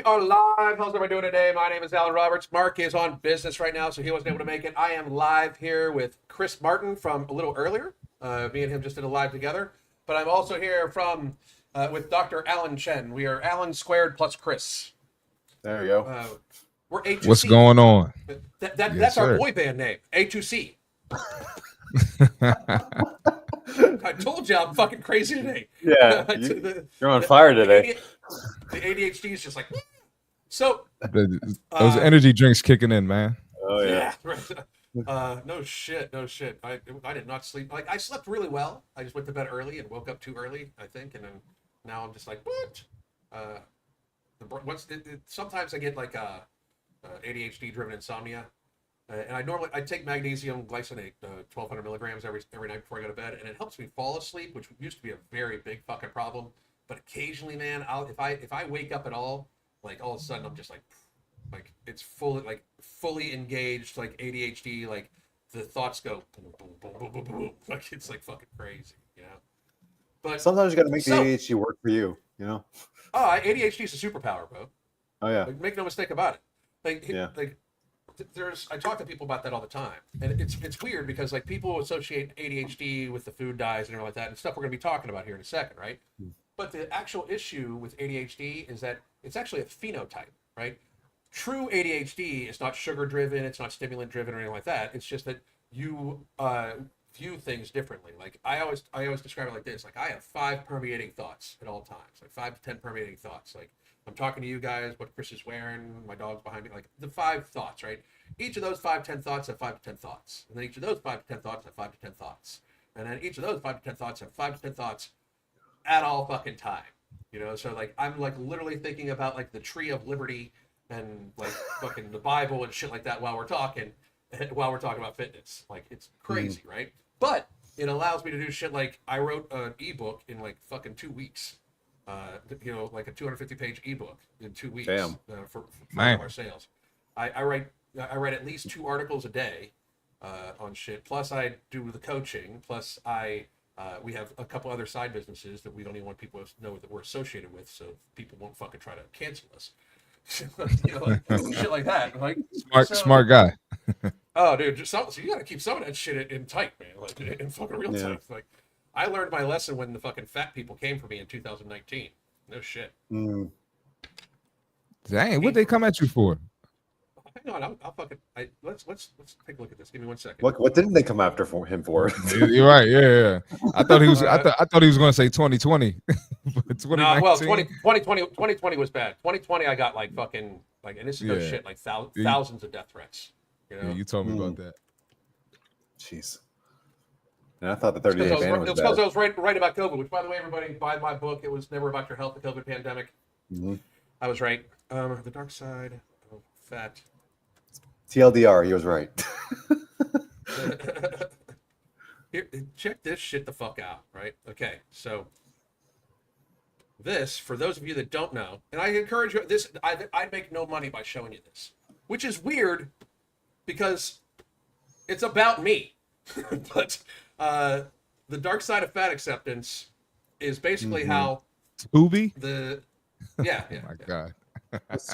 are live. How's everybody doing today? My name is Alan Roberts. Mark is on business right now, so he wasn't able to make it. I am live here with Chris Martin from a little earlier. Me and him just did a live together. But I'm also here with Dr. Alan Chen. We are Alan squared plus Chris. There you go. We're A2C. What's going on? That's our boy band name, A2C. I told you I'm fucking crazy today. Yeah, you're on fire today. The ADHD is just like, so. Those energy drinks kicking in, man. Oh yeah. Right. No shit. I did not sleep. Like I slept really well. I just went to bed early and woke up too early, I think, and then now I'm just like, what? Sometimes I get like ADHD-driven insomnia. And I take magnesium glycinate, 1,200 milligrams every night before I go to bed, and it helps me fall asleep, which used to be a very big fucking problem. But occasionally, man, if I wake up at all, like all of a sudden I'm just like it's fully engaged, like ADHD, like the thoughts go boom, boom, boom, boom, boom, boom, like it's like fucking crazy, you know. But sometimes you got to make the ADHD work for you, you know. Oh, ADHD is a superpower, bro. Oh yeah. Like, make no mistake about it. I talk to people about that all the time, and it's weird because like people associate ADHD with the food dyes and everything like that and stuff we're going to be talking about here in a second, right? But the actual issue with ADHD is that it's actually a phenotype, right? True ADHD is not sugar driven, it's not stimulant driven or anything like that. It's just that you view things differently. Like I always describe it like this: like I have 5 permeating thoughts at all times, like 5 to 10 permeating thoughts, like. I'm talking to you guys, what Chris is wearing, my dog's behind me, like the 5 thoughts, right? Each of those 5 to 10 thoughts have 5 to 10 thoughts. And then each of those 5 to 10 thoughts have 5 to 10 thoughts. And then each of those 5 to 10 thoughts have 5 to 10 thoughts at all fucking time. You know, so like I'm like literally thinking about like the tree of liberty and like fucking the Bible and shit like that while we're talking about fitness. Like it's crazy, right? But it allows me to do shit like I wrote an ebook in like fucking 2 weeks. Like a 250-page ebook in 2 weeks. Damn. For our sales. I write at least 2 articles a day on shit. Plus I do the coaching. Plus we have a couple other side businesses that we don't even want people to know that we're associated with, so people won't fucking try to cancel us. Shit like that. Like smart guy. Oh, dude, so you got to keep some of that shit in tight, man. Like in fucking real time. Like. I learned my lesson when the fucking fat people came for me in 2019. No shit. Dang, what they come at you for? Hang on, I'll fucking. Let's take a look at this. Give me 1 second. What didn't they come after him for? You're right. Yeah. I thought he was. I thought he was going to say 2020. No, well, 2020 was bad. 2020, I got like fucking like, and this is no shit, like thousands of death threats. You know? Yeah, you told me about that. Jeez. And I thought the 30-day ban was bad. It's because I was right about COVID, which, by the way, everybody, buy my book. It was never about your health, the COVID pandemic. I was right. The dark side of fat. TLDR, he was right. Here, check this shit the fuck out, right? Okay, so this, for those of you that don't know, and I encourage you, I'd make no money by showing you this, which is weird because it's about me. But the dark side of fat acceptance is basically how Tubi. Yeah. Oh my God.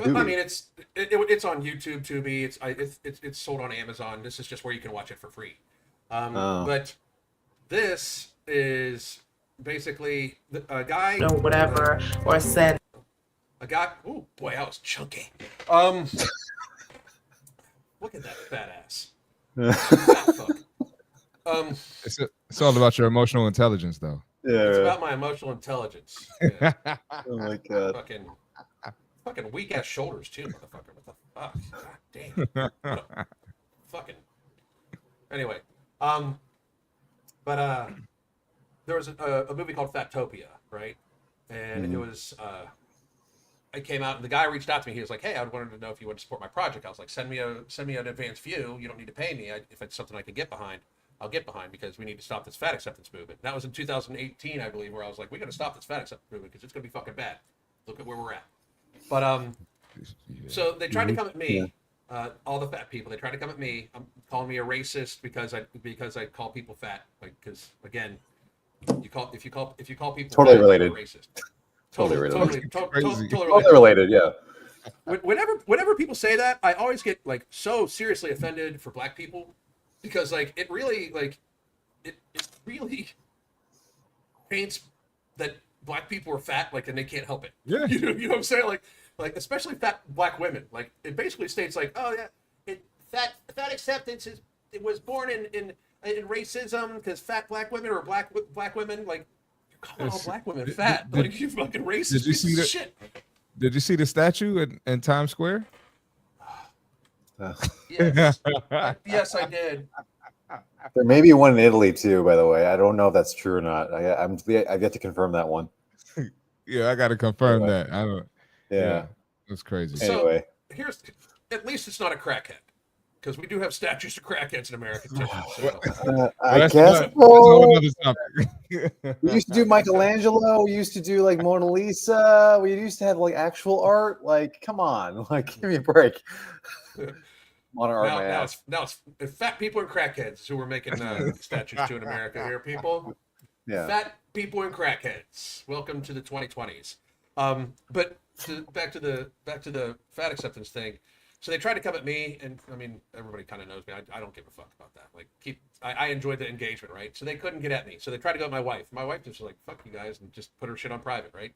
Well, I mean, it's on YouTube, Tubi. It's sold on Amazon. This is just where you can watch it for free. But this is basically a guy or whatever, or said a guy. Oh boy, I was chunky. Look at that fat ass. Fat fuck. It's all about your emotional intelligence, though. Yeah. It's about my emotional intelligence. Yeah. Oh my God. Fucking weak ass shoulders too, motherfucker. What the fuck? God damn. Fucking. Anyway, but there was a movie called Fatopia, right? And it was I came out and the guy reached out to me. He was like, "Hey, I wanted to know if you want to support my project." I was like, "Send me an advance view. You don't need to pay me. If it's something I can get behind, I'll get behind because we need to stop this fat acceptance movement." And that was in 2018, I believe, where I was like, "We got to stop this fat acceptance movement because it's going to be fucking bad. Look at where we're at." But so they tried to come at me, all the fat people. They tried to come at me, calling me a racist because I call people fat. Like, because again, if you call people totally fat, related. you're racist. Totally related. Totally Related, yeah. whenever people say that, I always get like so seriously offended for black people because like it really paints that black people are fat like and they can't help it. Yeah. You know what I'm saying? Like especially fat black women. Like it basically states like, oh yeah, fat acceptance it was born in racism because fat black women or black women like you're calling all black women fat. Like you fucking racist. Did you see that? Shit. Did you see the statue in Times Square? Yes. Yes, I did. There may be one in Italy too, by the way. I don't know if that's true or not. I've yet to confirm that one. Yeah, I got to confirm that. I don't. Yeah. That's crazy. So Anyway. here's at least it's not a crackhead because we do have statues of crackheads in America too. So. I guess that's a whole other topic. we used to do Michelangelo. We used to do like Mona Lisa. We used to have like actual art. Like, come on, like give me a break. Modern art, my ass. Now it's fat people and crackheads who we're making statues to in America here, people. Yeah. Fat people and crackheads. Welcome to the 2020s. But back to the fat acceptance thing. So they tried to come at me, and I mean everybody kind of knows me. I don't give a fuck about that. Like I enjoyed the engagement, right? So they couldn't get at me. So they tried to go at my wife. My wife just was like, "Fuck you guys," and just put her shit on private, right?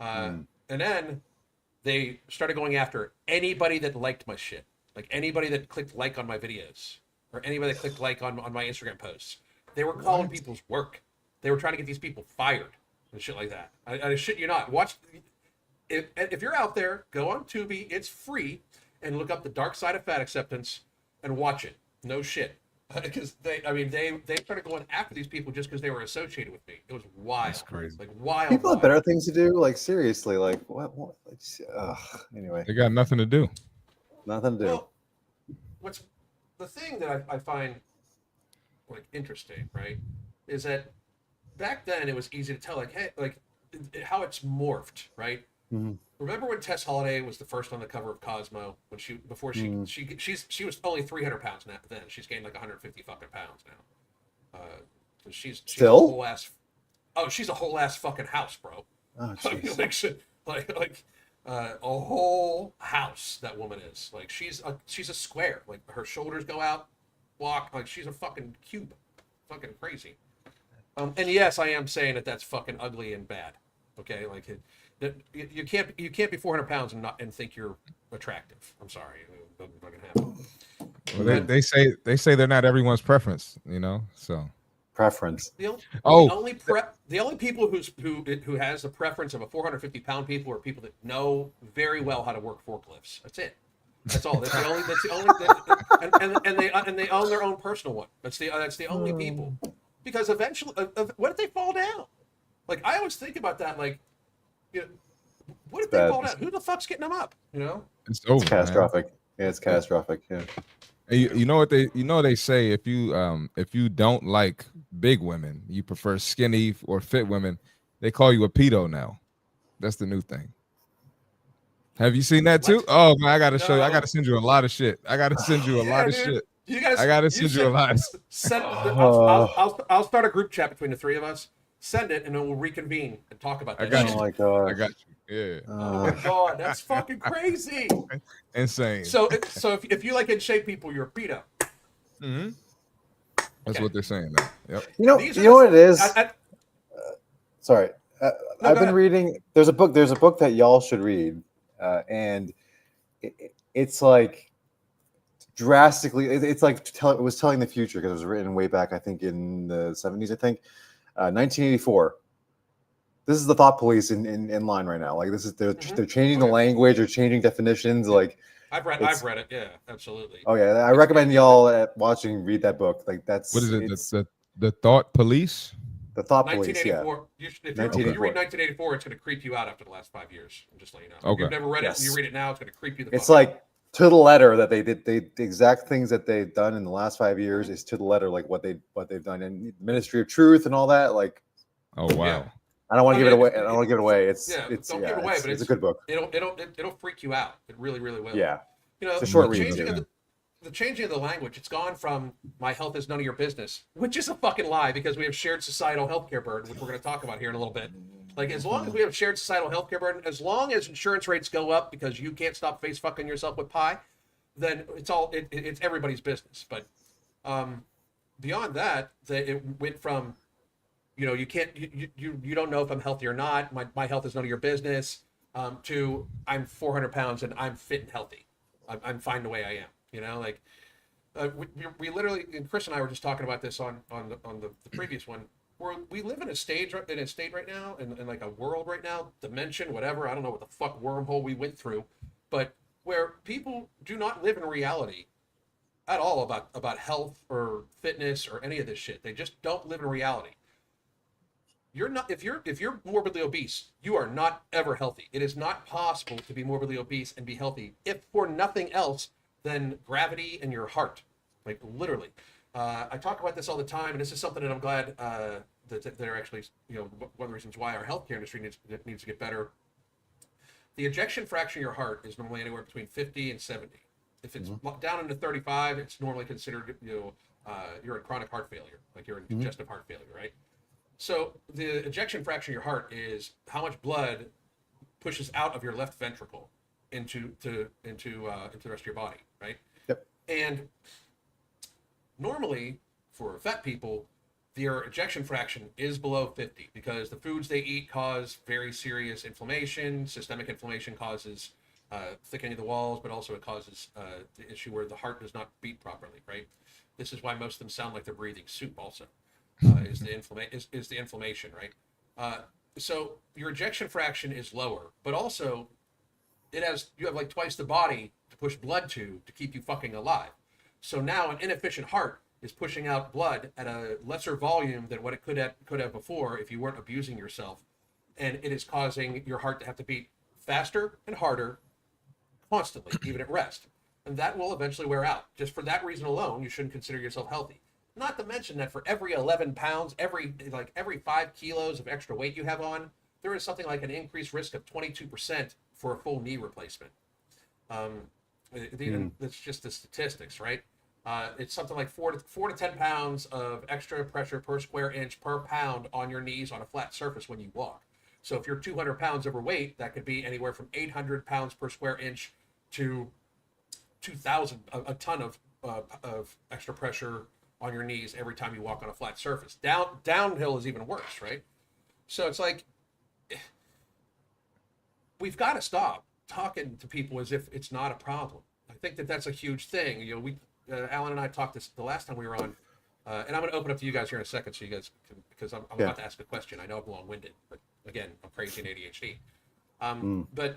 And then they started going after anybody that liked my shit. Like anybody that clicked like on my videos or anybody that clicked like on my Instagram posts. They were calling people's work. They were trying to get these people fired and shit like that. I shit you not. Watch. If you're out there, go on Tubi. It's free. And look up The Dark Side of Fat Acceptance and watch it. No shit. Because they started going after these people just because they were associated with me. It was wild. That's crazy. Like wild. People have better things to do. Like seriously, like what? Anyway, They got nothing to do. nothing to do. Well, what's the thing that I find like interesting, right, is that back then it was easy to tell, like, hey, like how it's morphed, right? Mm-hmm. Remember when Tess Holliday was the first on the cover of Cosmo when she was only 300 pounds now. Then she's gained like 150 fucking pounds now. She's Still? a whole ass. Oh, she's a whole ass fucking house, bro. Oh, I mean, like a whole house that woman is. Like she's a square. Like her shoulders go out, walk like she's a fucking cube, fucking crazy. And yes, I am saying that that's fucking ugly and bad. Okay, like you can't be 400 pounds and think you're attractive. I'm sorry, it doesn't fucking happen. Well, they say they're not everyone's preference, you know. So preference. The only people who has the preference of a 450-pound people are people that know very well how to work forklifts. That's it. That's all. That's the only. And they own their own personal one. That's the only people. Because eventually, what if they fall down? Like I always think about that. Like, you know, what if they fall down? Who the fuck's getting them up? You know, it's over. It's catastrophic. Man. Yeah, it's catastrophic. Yeah. You know what they say if you don't like big women, you prefer skinny or fit women, they call you a pedo now. That's the new thing. Have you seen that too? What? Oh man, I gotta show you. I gotta send you a lot of shit. I gotta send you a lot of shit. You guys, I gotta send you a lot. I'll start a group chat between the three of us. Send it, and then we'll reconvene and talk about that. Oh my god! I got you. Yeah. Oh my god, that's fucking crazy. Insane. So if you like in shape people, you're a pedo. Mm-hmm. That's what they're saying now. Yep. You know what it is. Sorry, I've been reading. There's a book that y'all should read, and it's like drastically. It's like it was telling the future because it was written way back, I think, in the 70s. I think 1984. This is the thought police in line right now. Like this is they're changing the language or changing definitions. Like I've read it. Yeah, absolutely. Oh yeah, I recommend y'all read that book. Like that's what is it? It's the thought police. The thought police. Yeah. If you read 1984, it's going to creep you out after the last 5 years. I'm just letting you know. Okay. If you've never read it, and you read it now, it's going to creep you. It's like to the letter that they did. The exact things that they've done in the last 5 years is to the letter, like what they've done in Ministry of Truth and all that. Like, oh wow. Yeah. I don't want to give it away. I don't want to give it away. It's don't give it away, but it's a good book. It'll freak you out. It really, really will. Yeah. You know, it's a short read. The changing of the language, it's gone from my health is none of your business, which is a fucking lie because we have shared societal healthcare burden, which we're going to talk about here in a little bit, Like, as long as we have shared societal healthcare burden, as long as insurance rates go up because you can't stop face fucking yourself with pie, then it's everybody's business. But beyond that, it went from, you can't, you don't know if I'm healthy or not. My health is none of your business. To I'm 400 pounds and I'm fit and healthy. I'm fine the way I am. Like we literally, and Chris and I were just talking about this on the previous one. We live in a state right now, in like a world right now, dimension, whatever. I don't know what the fuck wormhole we went through, but where people do not live in reality at all about health or fitness or any of this shit. They just don't live in reality. You're not, if you're morbidly obese, you are not ever healthy. It is not possible to be morbidly obese and be healthy, if for nothing else than gravity in your heart, like literally. I talk about this all the time, and this is something that I'm glad that they're actually, one of the reasons why our healthcare industry needs to get better. The ejection fraction of your heart is normally anywhere between 50 and 70. If it's down into 35, it's normally considered, you're in chronic heart failure, like you're in congestive heart failure, right? So the ejection fraction of your heart is how much blood pushes out of your left ventricle into the rest of your body, right? Yep. And normally for fat people, their ejection fraction is below 50 because the foods they eat cause very serious inflammation. Systemic inflammation causes thickening of the walls, but also it causes the issue where the heart does not beat properly, right? This is why most of them sound like they're breathing soup also. Is the inflammation, right? So your ejection fraction is lower, but also you have like twice the body to push blood to keep you fucking alive. So now an inefficient heart is pushing out blood at a lesser volume than what it could have before if you weren't abusing yourself, and it is causing your heart to have to beat faster and harder constantly, even at rest, and that will eventually wear out. Just for that reason alone, you shouldn't consider yourself healthy. Not to mention that for every 11 pounds, every 5 kilos of extra weight you have on, there is something like an increased risk of 22% for a full knee replacement. That's just the statistics, right? It's something like 4 to 10 pounds of extra pressure per square inch per pound on your knees on a flat surface when you walk. So if you're 200 pounds overweight, that could be anywhere from 800 pounds per square inch to 2,000, a ton of extra pressure on your knees every time you walk on a flat surface. Downhill is even worse, right? So it's like, we've got to stop talking to people as if it's not a problem. I think that's a huge thing. Alan and I talked this the last time we were on, and I'm going to open up to you guys here in a second, so you guys can, because I'm about to ask a question. I know I'm long-winded, but again, I'm crazy in ADHD. But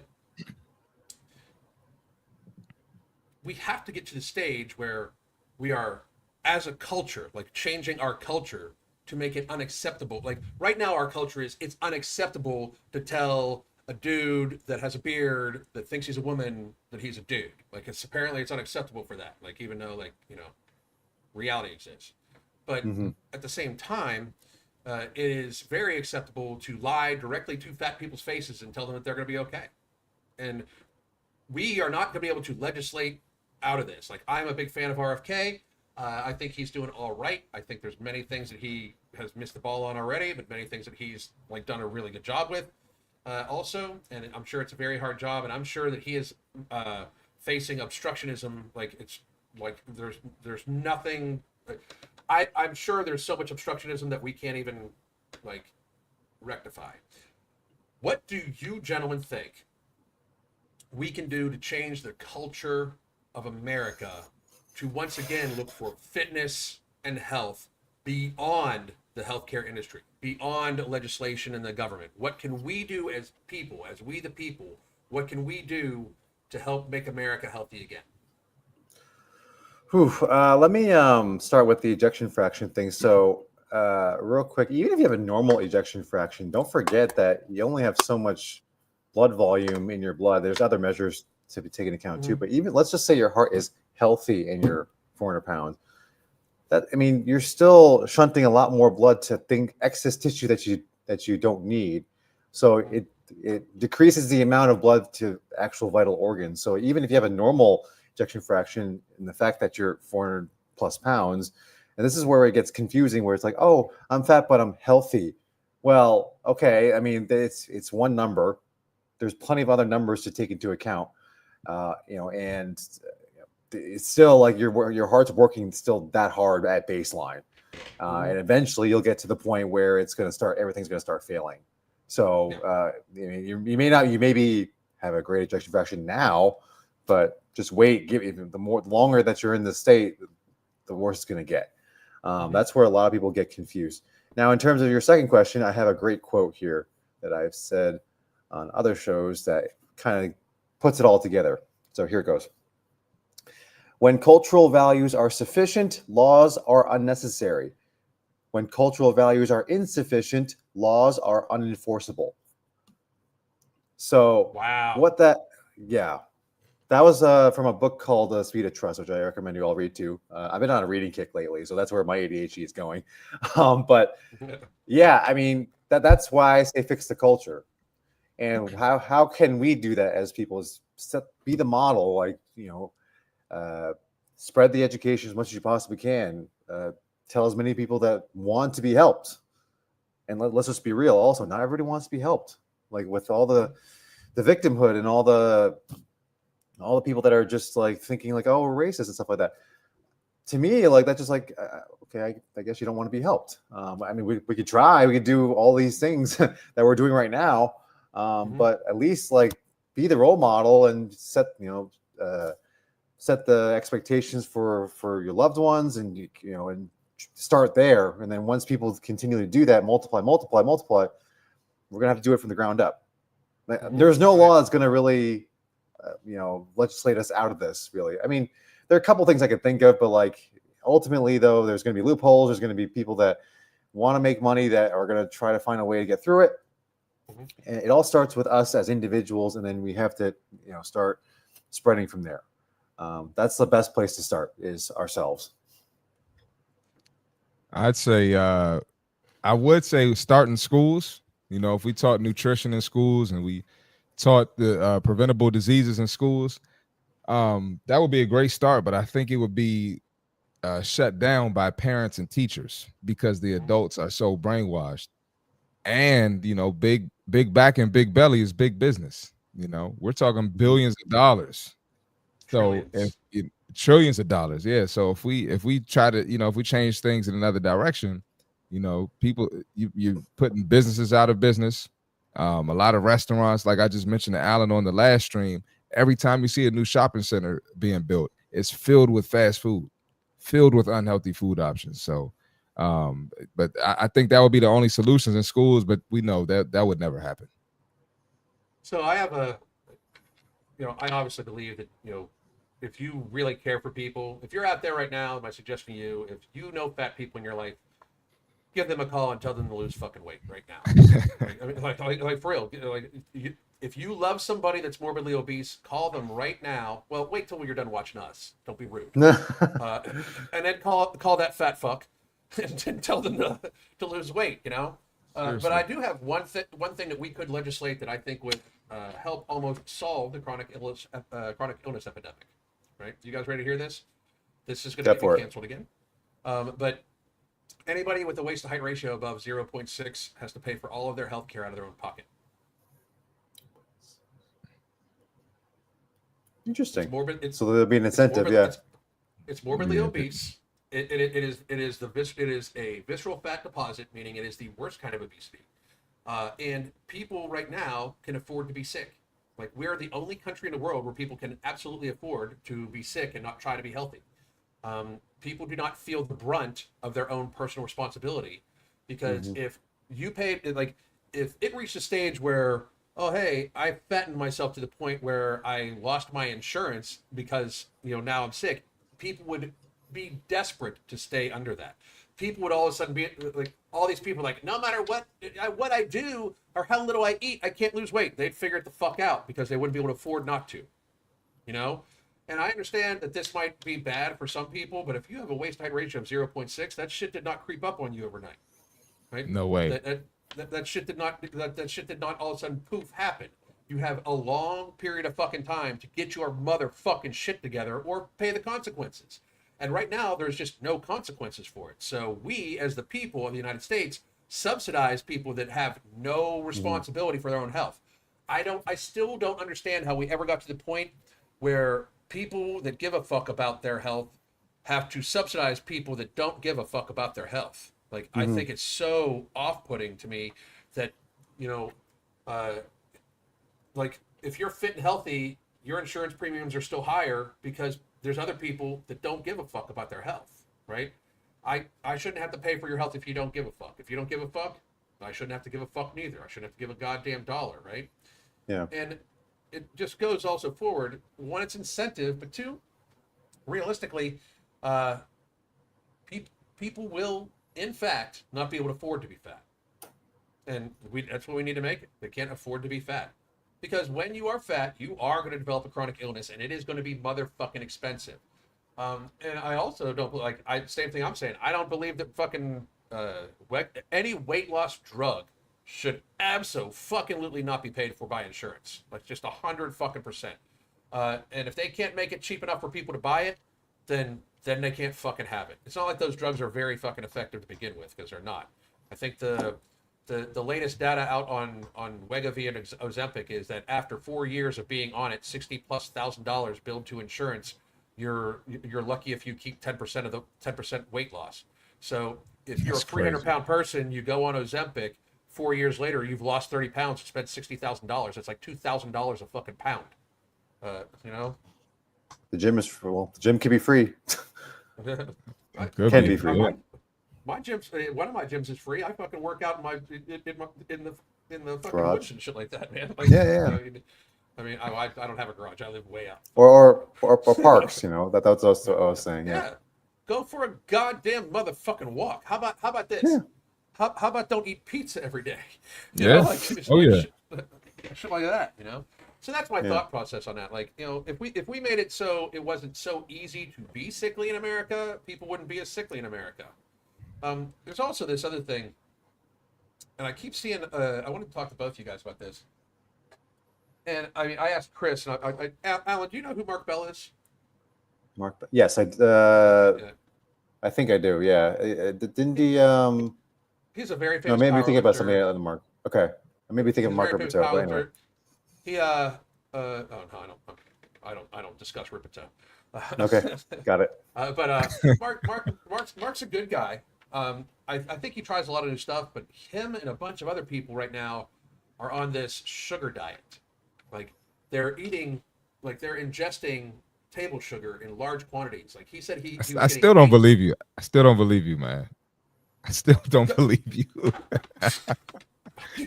we have to get to the stage where we are, as a culture, like changing our culture to make it unacceptable. Like right now, our culture it's unacceptable to tell a dude that has a beard that thinks he's a woman that he's a dude. Like apparently it's unacceptable for that. Like even though reality exists, but at the same time, it is very acceptable to lie directly to fat people's faces and tell them that they're going to be okay. And we are not going to be able to legislate out of this. Like I'm a big fan of RFK. I think he's doing all right. I think there's many things that he has missed the ball on already, but many things that he's done a really good job with. Also, and I'm sure it's a very hard job, and I'm sure that he is facing obstructionism. Like it's like there's nothing. I'm sure there's so much obstructionism that we can't even rectify. What do you gentlemen think we can do to change the culture of America to once again look for fitness and health beyond the healthcare industry, beyond legislation and the government? What can we do as people, as we the people, what can we do to help make America healthy again? Let me start with the ejection fraction thing. So real quick, even if you have a normal ejection fraction, don't forget that you only have so much blood volume in your blood. There's other measures to be taken into account too, but even let's just say your heart is healthy and you're 400 pounds. You're still shunting a lot more blood to excess tissue that you don't need. So it decreases the amount of blood to actual vital organs. So even if you have a normal ejection fraction and the fact that you're 400 plus pounds, and this is where it gets confusing, where it's like, oh, I'm fat, but I'm healthy. Well, okay. I mean, it's one number. There's plenty of other numbers to take into account. And it's still like your heart's working still that hard at baseline, and eventually you'll get to the point where everything's going to start failing. So you maybe have a great ejection fraction now, but just wait. The longer that you're in this state, the worse it's going to get. That's where a lot of people get confused. Now, in terms of your second question, I have a great quote here that I've said on other shows that kind of puts it all together. So here it goes. When cultural values are sufficient, laws are unnecessary. When cultural values are insufficient, laws are unenforceable. So wow. That was from a book called Speed of Trust, which I recommend you all read too. I've been on a reading kick lately, so that's where my ADHD is going. But yeah, I mean, that's why I say fix the culture. And how can we do that as people? Is be the model, spread the education as much as you possibly can. Tell as many people that want to be helped. And let's just be real. Also, not everybody wants to be helped. Like with all the victimhood and all the people that are just like thinking like, oh, we're racist and stuff like that. To me, like that's just like, okay, I guess you don't want to be helped. I mean, we could try, we could do all these things that we're doing right now, but at least like be the role model and set the expectations for your loved ones, and and start there. And then once people continue to do that, multiply, we're gonna have to do it from the ground up. There's no law that's gonna really legislate us out of this, really. I mean, there are a couple things I could think of, but like ultimately, though, there's going to be loopholes. There's going to be people that want to make money that are going to try to find a way to get through it. And it all starts with us as individuals, and then we have to, start spreading from there. That's the best place to start, is ourselves. I'd say, I would say start in schools. If we taught nutrition in schools and we taught the preventable diseases in schools, that would be a great start. But I think it would be shut down by parents and teachers because the adults are so brainwashed. And big back and big belly is big business. We're talking billions of dollars. So trillions of dollars, yeah. So if we try to, if we change things in another direction, people, you're putting businesses out of business. A lot of restaurants, like I just mentioned to Alan on the last stream, every time you see a new shopping center being built, it's filled with fast food, filled with unhealthy food options. So, but I think that would be the only solutions in schools, but we know that would never happen. So I have I obviously believe that, if you really care for people, if you're out there right now, my suggestion to you, if you know fat people in your life, give them a call and tell them to lose fucking weight right now. Right? I mean, like for real. If you love somebody that's morbidly obese, call them right now. Well, wait till you're done watching us. Don't be rude. And then call that fat fuck and tell them to lose weight. But I do have one thing that we could legislate that I think would help almost solve the chronic illness epidemic. Right? You guys ready to hear this? This is going to get canceled again. But anybody with a waist to height ratio above 0.6 has to pay for all of their health care out of their own pocket. Interesting. So there'll be an incentive, It's morbidly obese. It is a visceral fat deposit, meaning it is the worst kind of obesity. And people right now can afford to be sick. Like, we're the only country in the world where people can absolutely afford to be sick and not try to be healthy. People do not feel the brunt of their own personal responsibility, because if you paid, like, if it reached a stage where, oh, hey, I fattened myself to the point where I lost my insurance because, now I'm sick, people would be desperate to stay under that. People would all of a sudden be like, all these people like, no matter what I do or how little I eat, I can't lose weight. They'd figure it the fuck out because they wouldn't be able to afford not to, And I understand that this might be bad for some people, but if you have a waist height ratio of 0.6, that shit did not creep up on you overnight, right? No way. That shit did not all of a sudden poof happen. You have a long period of fucking time to get your motherfucking shit together or pay the consequences. And right now, there's just no consequences for it. So we, as the people of the United States, subsidize people that have no responsibility for their own health. I still don't understand how we ever got to the point where people that give a fuck about their health have to subsidize people that don't give a fuck about their health. Like, I think it's so off-putting to me that, you know, like, if you're fit and healthy, your insurance premiums are still higher because there's other people that don't give a fuck about their health, right? I shouldn't have to pay for your health if you don't give a fuck. If you don't give a fuck, I shouldn't have to give a fuck neither. I shouldn't have to give a goddamn dollar, right? Yeah. And it just goes also forward. One, it's incentive, but two, realistically, people will, in fact, not be able to afford to be fat. And that's what we need to make it. They can't afford to be fat. Because when you are fat, you are going to develop a chronic illness, and it is going to be motherfucking expensive. And I also don't, like, same thing I'm saying. I don't believe that fucking any weight loss drug should absolutely not be paid for by insurance. Like, just 100%. And if they can't make it cheap enough for people to buy it, then they can't fucking have it. It's not like those drugs are very fucking effective to begin with, because they're not. I think the latest data out on Wegovy and Ozempic is that after 4 years of being on it, $60,000+ billed to insurance, you're lucky if you keep 10% of the 10% weight loss. So if you're a 300-pound person, you go on Ozempic, 4 years later you've lost 30 pounds, you spent $60,000. That's like $2,000 a fucking pound. You know. The gym is the gym can be free. Can be free. My gym's, one of my gyms is free. I fucking work out in the fucking Garage. woods and shit like that, man. Like, yeah. I mean, I don't have a garage. I live way out. Or parks. You know, that's what I was saying. Yeah. Go for a goddamn motherfucking walk. How about this? Yeah. How about don't eat pizza every day? You Yeah. know, like, shit like that. You know. So that's my thought process on that. Like, you know, if we made it so it wasn't so easy to be sickly in America, people wouldn't be as sickly in America. There's also this other thing, and I keep seeing. I want to talk to both of you guys about this. And I mean, I asked Chris, and Alan, do you know who Mark Bell is? Mark, yes, I think I do. Yeah, didn't he? He's a very famous. No, maybe thinking about somebody other Mark. Okay, I may be thinking of Mark Ripito. But anyway. He oh no, I don't discuss Ripito. Okay, got it. But Mark's a good guy. I think he tries a lot of new stuff, but him and a bunch of other people right now are on this sugar diet. Like, they're ingesting table sugar in large quantities. Like, he said I still don't believe you. I still don't believe you, man. I still don't believe you.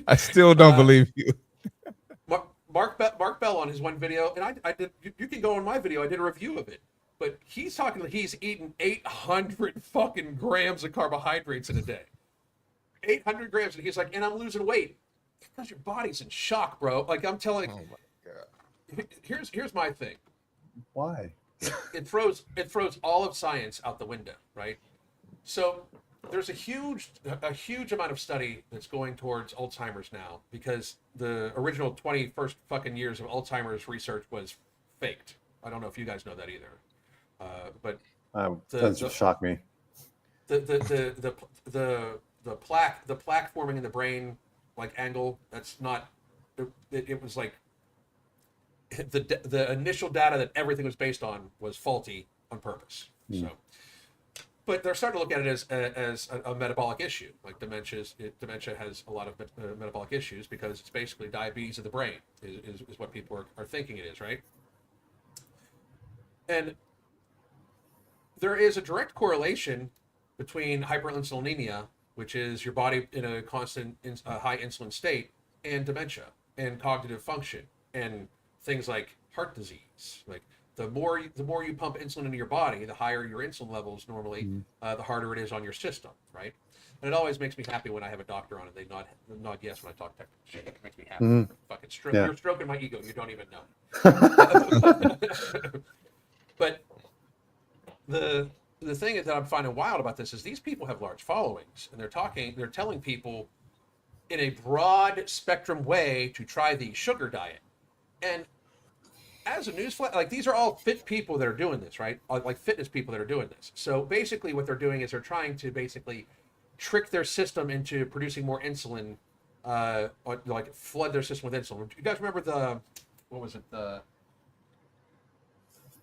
I still don't believe you. Mark Bell on his one video, and I did. You can go on my video. I did a review of it, but he's talking that he's eating 800 fucking grams of carbohydrates in a day. 800 grams, and he's like, and I'm losing weight because your body's in shock, bro. Like, I'm telling. Oh my god. Here's my thing. Why? It throws all of science out the window, right? So there's a huge amount of study that's going towards Alzheimer's now, because the original 21st fucking years of Alzheimer's research was faked. I don't know if you guys know that either, but doesn't shock me. The plaque forming in the brain, like, angle, that's not. It was like the initial data that everything was based on was faulty on purpose. So. But they're starting to look at it as a metabolic issue. Like, dementia has a lot of metabolic issues because it's basically diabetes of the brain is what people are thinking it is, right? And there is a direct correlation between hyperinsulinemia, which is your body in a constant high insulin state, and dementia and cognitive function and things like heart disease. Like, the more you pump insulin into your body, the higher your insulin levels normally, the harder it is on your system, right? And it always makes me happy when I have a doctor on and they nod yes when I talk technical shit. It makes me happy. Fucking You're stroking my ego. You don't even know. But the thing that I'm finding wild about this is these people have large followings, and they're telling people in a broad spectrum way to try the sugar diet. And as a newsflash, like, these are all fit people that are doing this, right? Like, fitness people that are doing this. So basically what they're doing is they're trying to basically trick their system into producing more insulin, or like flood their system with insulin. You guys remember what was it, the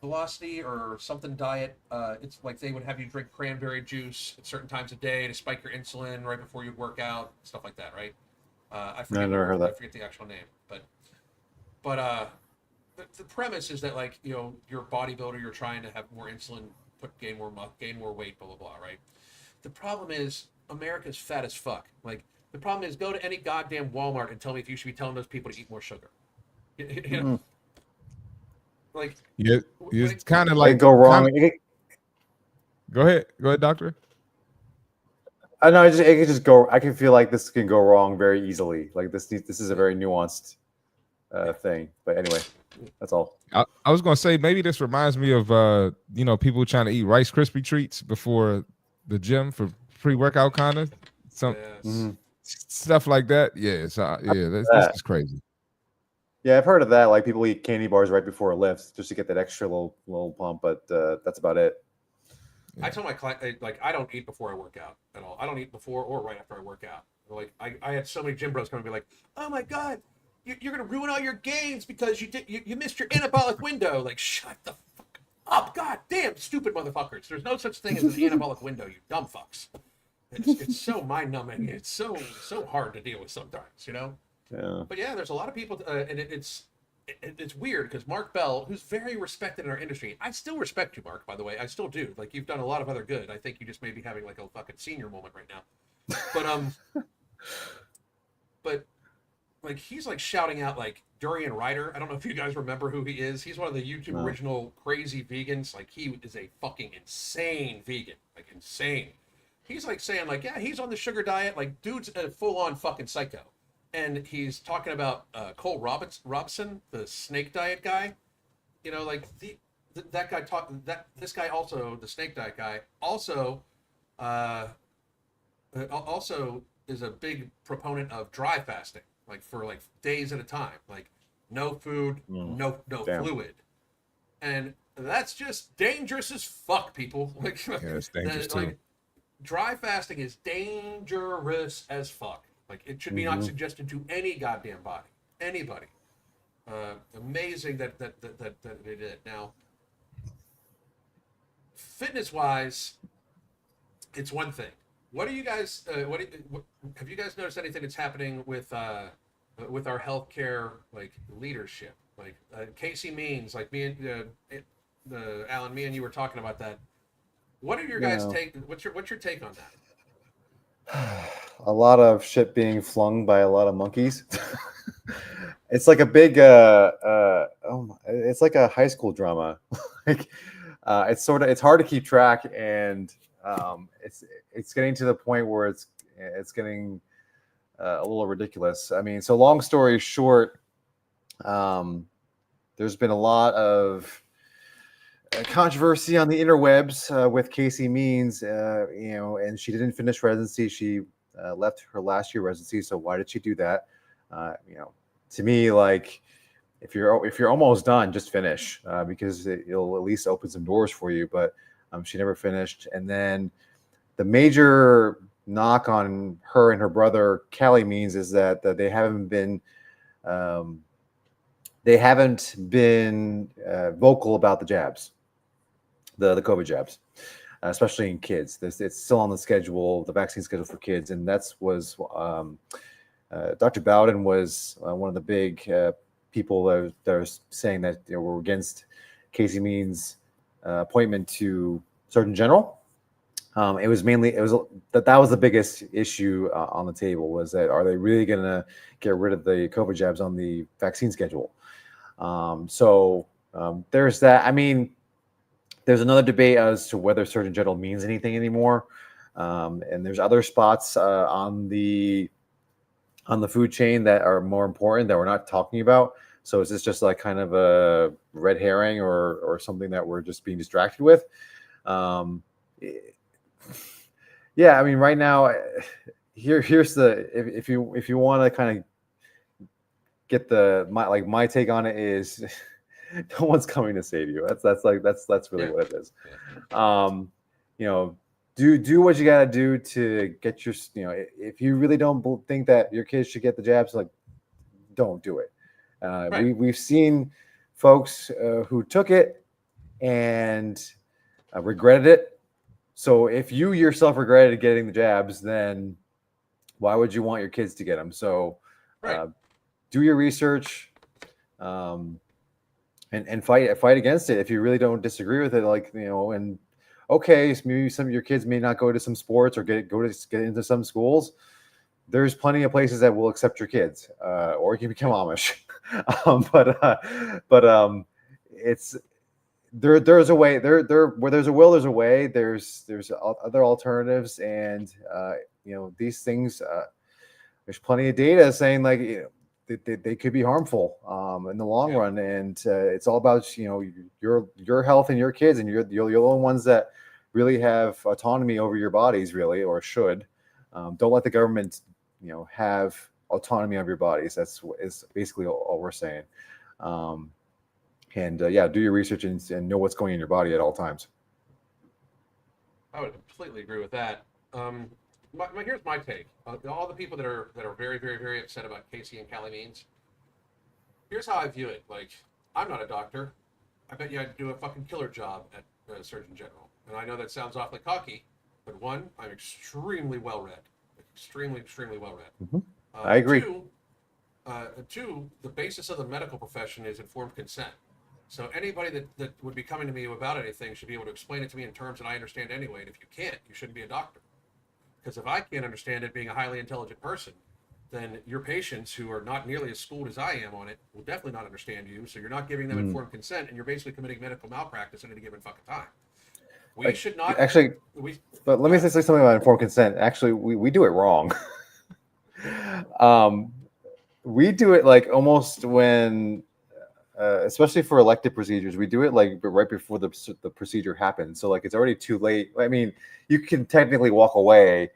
Velocity or something diet? It's like they would have you drink cranberry juice at certain times of day to spike your insulin right before you work out, stuff like that, right? I forget the actual name, but the premise is that, like, you're a bodybuilder, you're trying to have more insulin, gain more weight, blah blah blah, right? The problem is America's fat as fuck. Like, the problem is, go to any goddamn Walmart and tell me if you should be telling those people to eat more sugar. Like, yeah, it's kind of like go wrong. Go ahead, doctor. I know. It can just go. I can feel like this can go wrong very easily. Like this is a very nuanced thing. But anyway, that's all. I was gonna say, maybe this reminds me of people trying to eat Rice Krispie treats before the gym for pre-workout, kind of stuff like that. Yeah, so this is crazy. Yeah, I've heard of that. Like, people eat candy bars right before a lift just to get that extra little pump, but that's about it. I tell my client, like, I don't eat before I work out at all. I don't eat before or right after I work out. Like, I had so many gym bros come and be like, "Oh my god, you're gonna ruin all your gains because you missed your anabolic window." Like, shut the fuck up, god damn, stupid motherfuckers. There's no such thing as an anabolic window, you dumb fucks. It's so mind numbing. It's so hard to deal with sometimes, Yeah. But yeah, there's a lot of people, and it's weird because Mark Bell, who's very respected in our industry, I still respect you, Mark, by the way. I still do. Like, you've done a lot of other good. I think you just may be having like a fucking senior moment right now. But like, he's like shouting out like Durian Ryder. I don't know if you guys remember who he is. He's one of the YouTube original crazy vegans. Like, he is a fucking insane vegan, like insane. He's like saying like, yeah, he's on the sugar diet. Like, dude's a full on fucking psycho. And he's talking about Cole Robinson, the snake diet guy. Like that guy this guy also, the snake diet guy, also is a big proponent of dry fasting, like for like days at a time, like no food, no fluid, and that's just dangerous as fuck, people. Like, yeah, it's dangerous too. Like, dry fasting is dangerous as fuck. Like, it should be not suggested to any goddamn body, anybody. Amazing that they did. Now, fitness-wise, it's one thing. What are you guys? Have you guys noticed anything that's happening with our healthcare, like, leadership? Like, Casey Means, like me and Alan, me and you were talking about that. What are your guys' take? What's your take on that? A lot of shit being flung by a lot of monkeys. It's like a big it's like a high school drama. Like, it's hard to keep track, and it's getting to the point where it's getting a little ridiculous. I mean, so long story short, there's been a lot of controversy on the interwebs with Casey Means, and she didn't finish residency. She left her last year residency. So why did she do that? To me, like, if you're almost done, just finish, because it'll at least open some doors for you. But she never finished. And then the major knock on her and her brother Callie Means is that they haven't been vocal about the jabs. The COVID jabs, especially in kids. It's still on the schedule, the vaccine schedule for kids, and was Dr. Bowden was one of the big people that are saying that we're against Casey Means' appointment to Surgeon General. That was the biggest issue on the table, was that, are they really going to get rid of the COVID jabs on the vaccine schedule? There's that. I mean, there's another debate as to whether Surgeon General means anything anymore. And there's other spots on the food chain that are more important that we're not talking about. So is this just like kind of a red herring or something that we're just being distracted with? Yeah, I mean, right now, here's the, if you want to kind of get my take on it is, no one's coming to save you. That's really what it is. do what you gotta do to get your, if you really don't think that your kids should get the jabs, like, don't do it. Right. We've seen folks who took it and regretted it. So if you yourself regretted getting the jabs, then why would you want your kids to get them? So Right. do your research, and fight against it if you really don't disagree with it. Like, and okay, so maybe some of your kids may not go to some sports or get into some schools. There's plenty of places that will accept your kids, or you can become Amish. But it's there's a way there where there's a will, there's a way. There's other alternatives, and these things. There's plenty of data saying, like, they could be harmful in the long run, and it's all about your health and your kids, and you're the only ones that really have autonomy over your bodies, really, or should. Don't let the government have autonomy of your bodies. That's basically all we're saying. Do your research and know what's going in your body at all times. I would completely agree with that. Here's my take. All the people that are very, very, very upset about Casey and Callie Means. Here's how I view it. Like, I'm not a doctor. I bet you I'd do a fucking killer job at Surgeon General. And I know that sounds awfully cocky, but one, I'm extremely well read. Extremely, extremely well read. Mm-hmm. I agree. Two, the basis of the medical profession is informed consent. So anybody that would be coming to me about anything should be able to explain it to me in terms that I understand anyway. And if you can't, you shouldn't be a doctor. Because if I can't understand it being a highly intelligent person, then your patients who are not nearly as schooled as I am on it will definitely not understand you. So you're not giving them informed consent, and you're basically committing medical malpractice at any given fucking time. We should not actually. But let me say something about informed consent. Actually, we do it wrong. We do it like almost when, especially for elective procedures, we do it like right before the procedure happens. So like it's already too late. I mean, you can technically walk away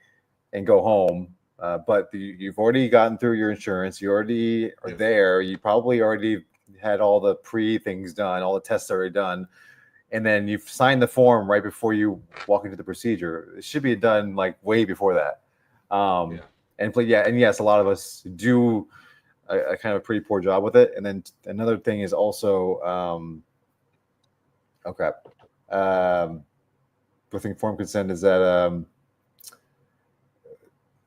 and go home, but you've already gotten through your insurance. You already are there. You probably already had all the things done, all the tests already done. And then you've signed the form right before you walk into the procedure. It should be done like way before that. And yes, a lot of us do a kind of a pretty poor job with it. And then another thing is also, with informed consent is that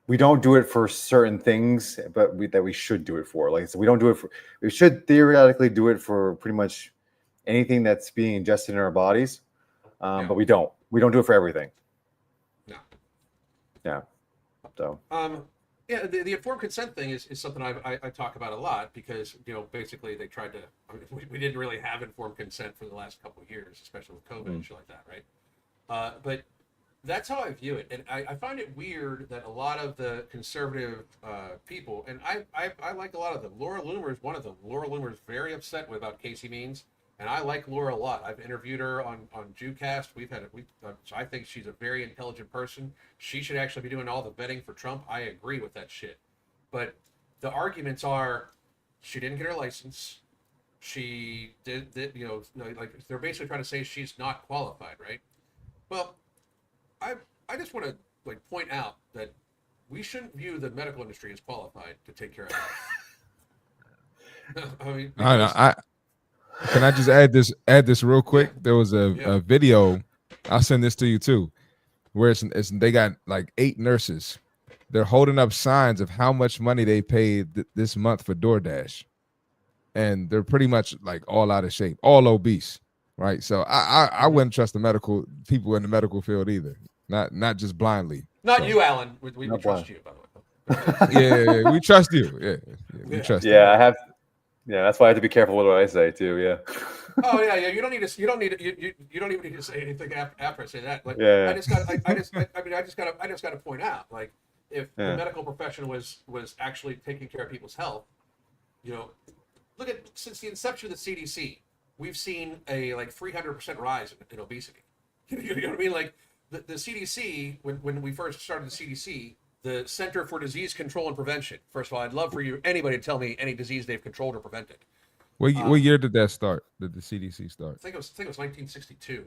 we don't do it for certain things, but we should do it for. Like, so we don't do it for. We should theoretically do it for pretty much anything that's being ingested in our bodies, but we don't. We don't do it for everything. No. Yeah. So. The informed consent thing is something I talk about a lot because basically they tried to. I mean, we didn't really have informed consent for the last couple of years, especially with COVID and shit like that, right? But that's how I view it, and I find it weird that a lot of the conservative people, and I like a lot of them. Laura Loomer is one of them. Laura Loomer is very upset about Casey Means. And I like Laura a lot. I've interviewed her on Jewcast. So I think she's a very intelligent person. She should actually be doing all the vetting for Trump. I agree with that shit. But the arguments are, she didn't get her license. She did like they're basically trying to say she's not qualified, right? Well, I just want to like point out that we shouldn't view the medical industry as qualified to take care of health. I mean, can I just add this real quick? There was a video, I'll send this to you too, where they got like 8 nurses. They're holding up signs of how much money they paid this month for DoorDash. And they're pretty much like all out of shape, all obese, right? So I wouldn't trust the people in the medical field either, not just blindly. Not you, Alan. We trust you, by the way. Yeah, we trust you. Yeah, we trust you. I have. Yeah, that's why I have to be careful with what I say too. Yeah. Oh yeah. You don't need to. You don't even need to say anything after I say that. Like, yeah. I just got to point out, like, if the medical profession was actually taking care of people's health, look at since the inception of the CDC, we've seen a like 300% rise in obesity. You know what I mean? Like the CDC, when we first started the CDC. The Center for Disease Control and Prevention. First of all, I'd love for anybody to tell me any disease they've controlled or prevented. What year did that start? Did the CDC start? I think it was 1962.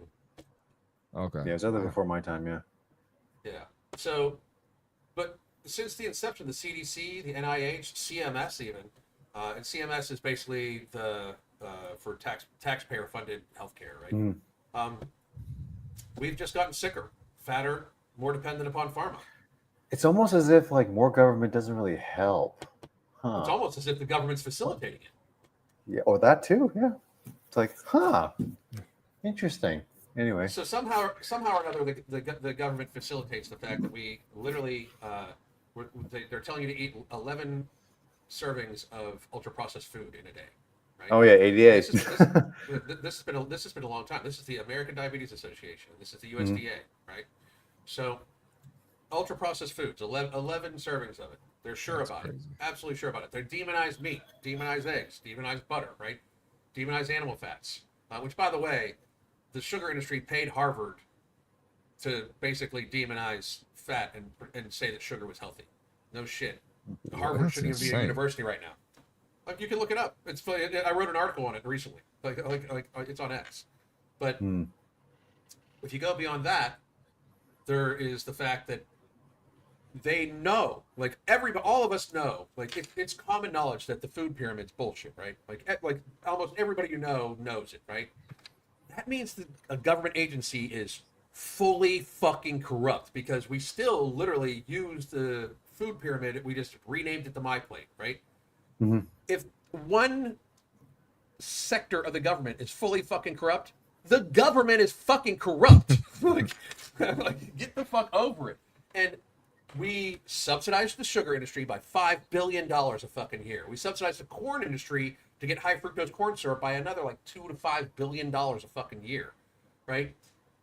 Okay. Yeah, it was other before my time. Yeah. Yeah. So, but since the inception of the CDC, the NIH, CMS even, and CMS is basically the for taxpayer funded healthcare, right? Mm. We've just gotten sicker, fatter, more dependent upon pharma. It's almost as if like more government doesn't really help. Huh. It's almost as if the government's facilitating it. Yeah, or that too. Yeah. It's like, interesting. Anyway. So somehow or another, the government facilitates the fact that we literally they're telling you to eat 11 servings of ultra processed food in a day. Right? Oh yeah, ADA. This has been a long time. This is the American Diabetes Association. This is the USDA, right? So, ultra processed foods, 11 servings of it. They're sure about it, absolutely sure about it. They demonize meat, demonize eggs, demonize butter, right? Demonize animal fats. Which, by the way, the sugar industry paid Harvard to basically demonize fat and say that sugar was healthy. No shit. Harvard shouldn't even be a university right now. Like, you can look it up. It's funny. I wrote an article on it recently. Like it's on X. But if you go beyond that, there is the fact that they know, like all of us know, like it's common knowledge that the food pyramid's bullshit, right? Like almost everybody you know knows it, right? That means that a government agency is fully fucking corrupt because we still literally use the food pyramid. We just renamed it the My Plate, right? Mm-hmm. If one sector of the government is fully fucking corrupt, the government is fucking corrupt. like, get the fuck over it. And we subsidize the sugar industry by $5 billion a fucking year. We subsidize the corn industry to get high fructose corn syrup by another like $2 to $5 billion a fucking year, right?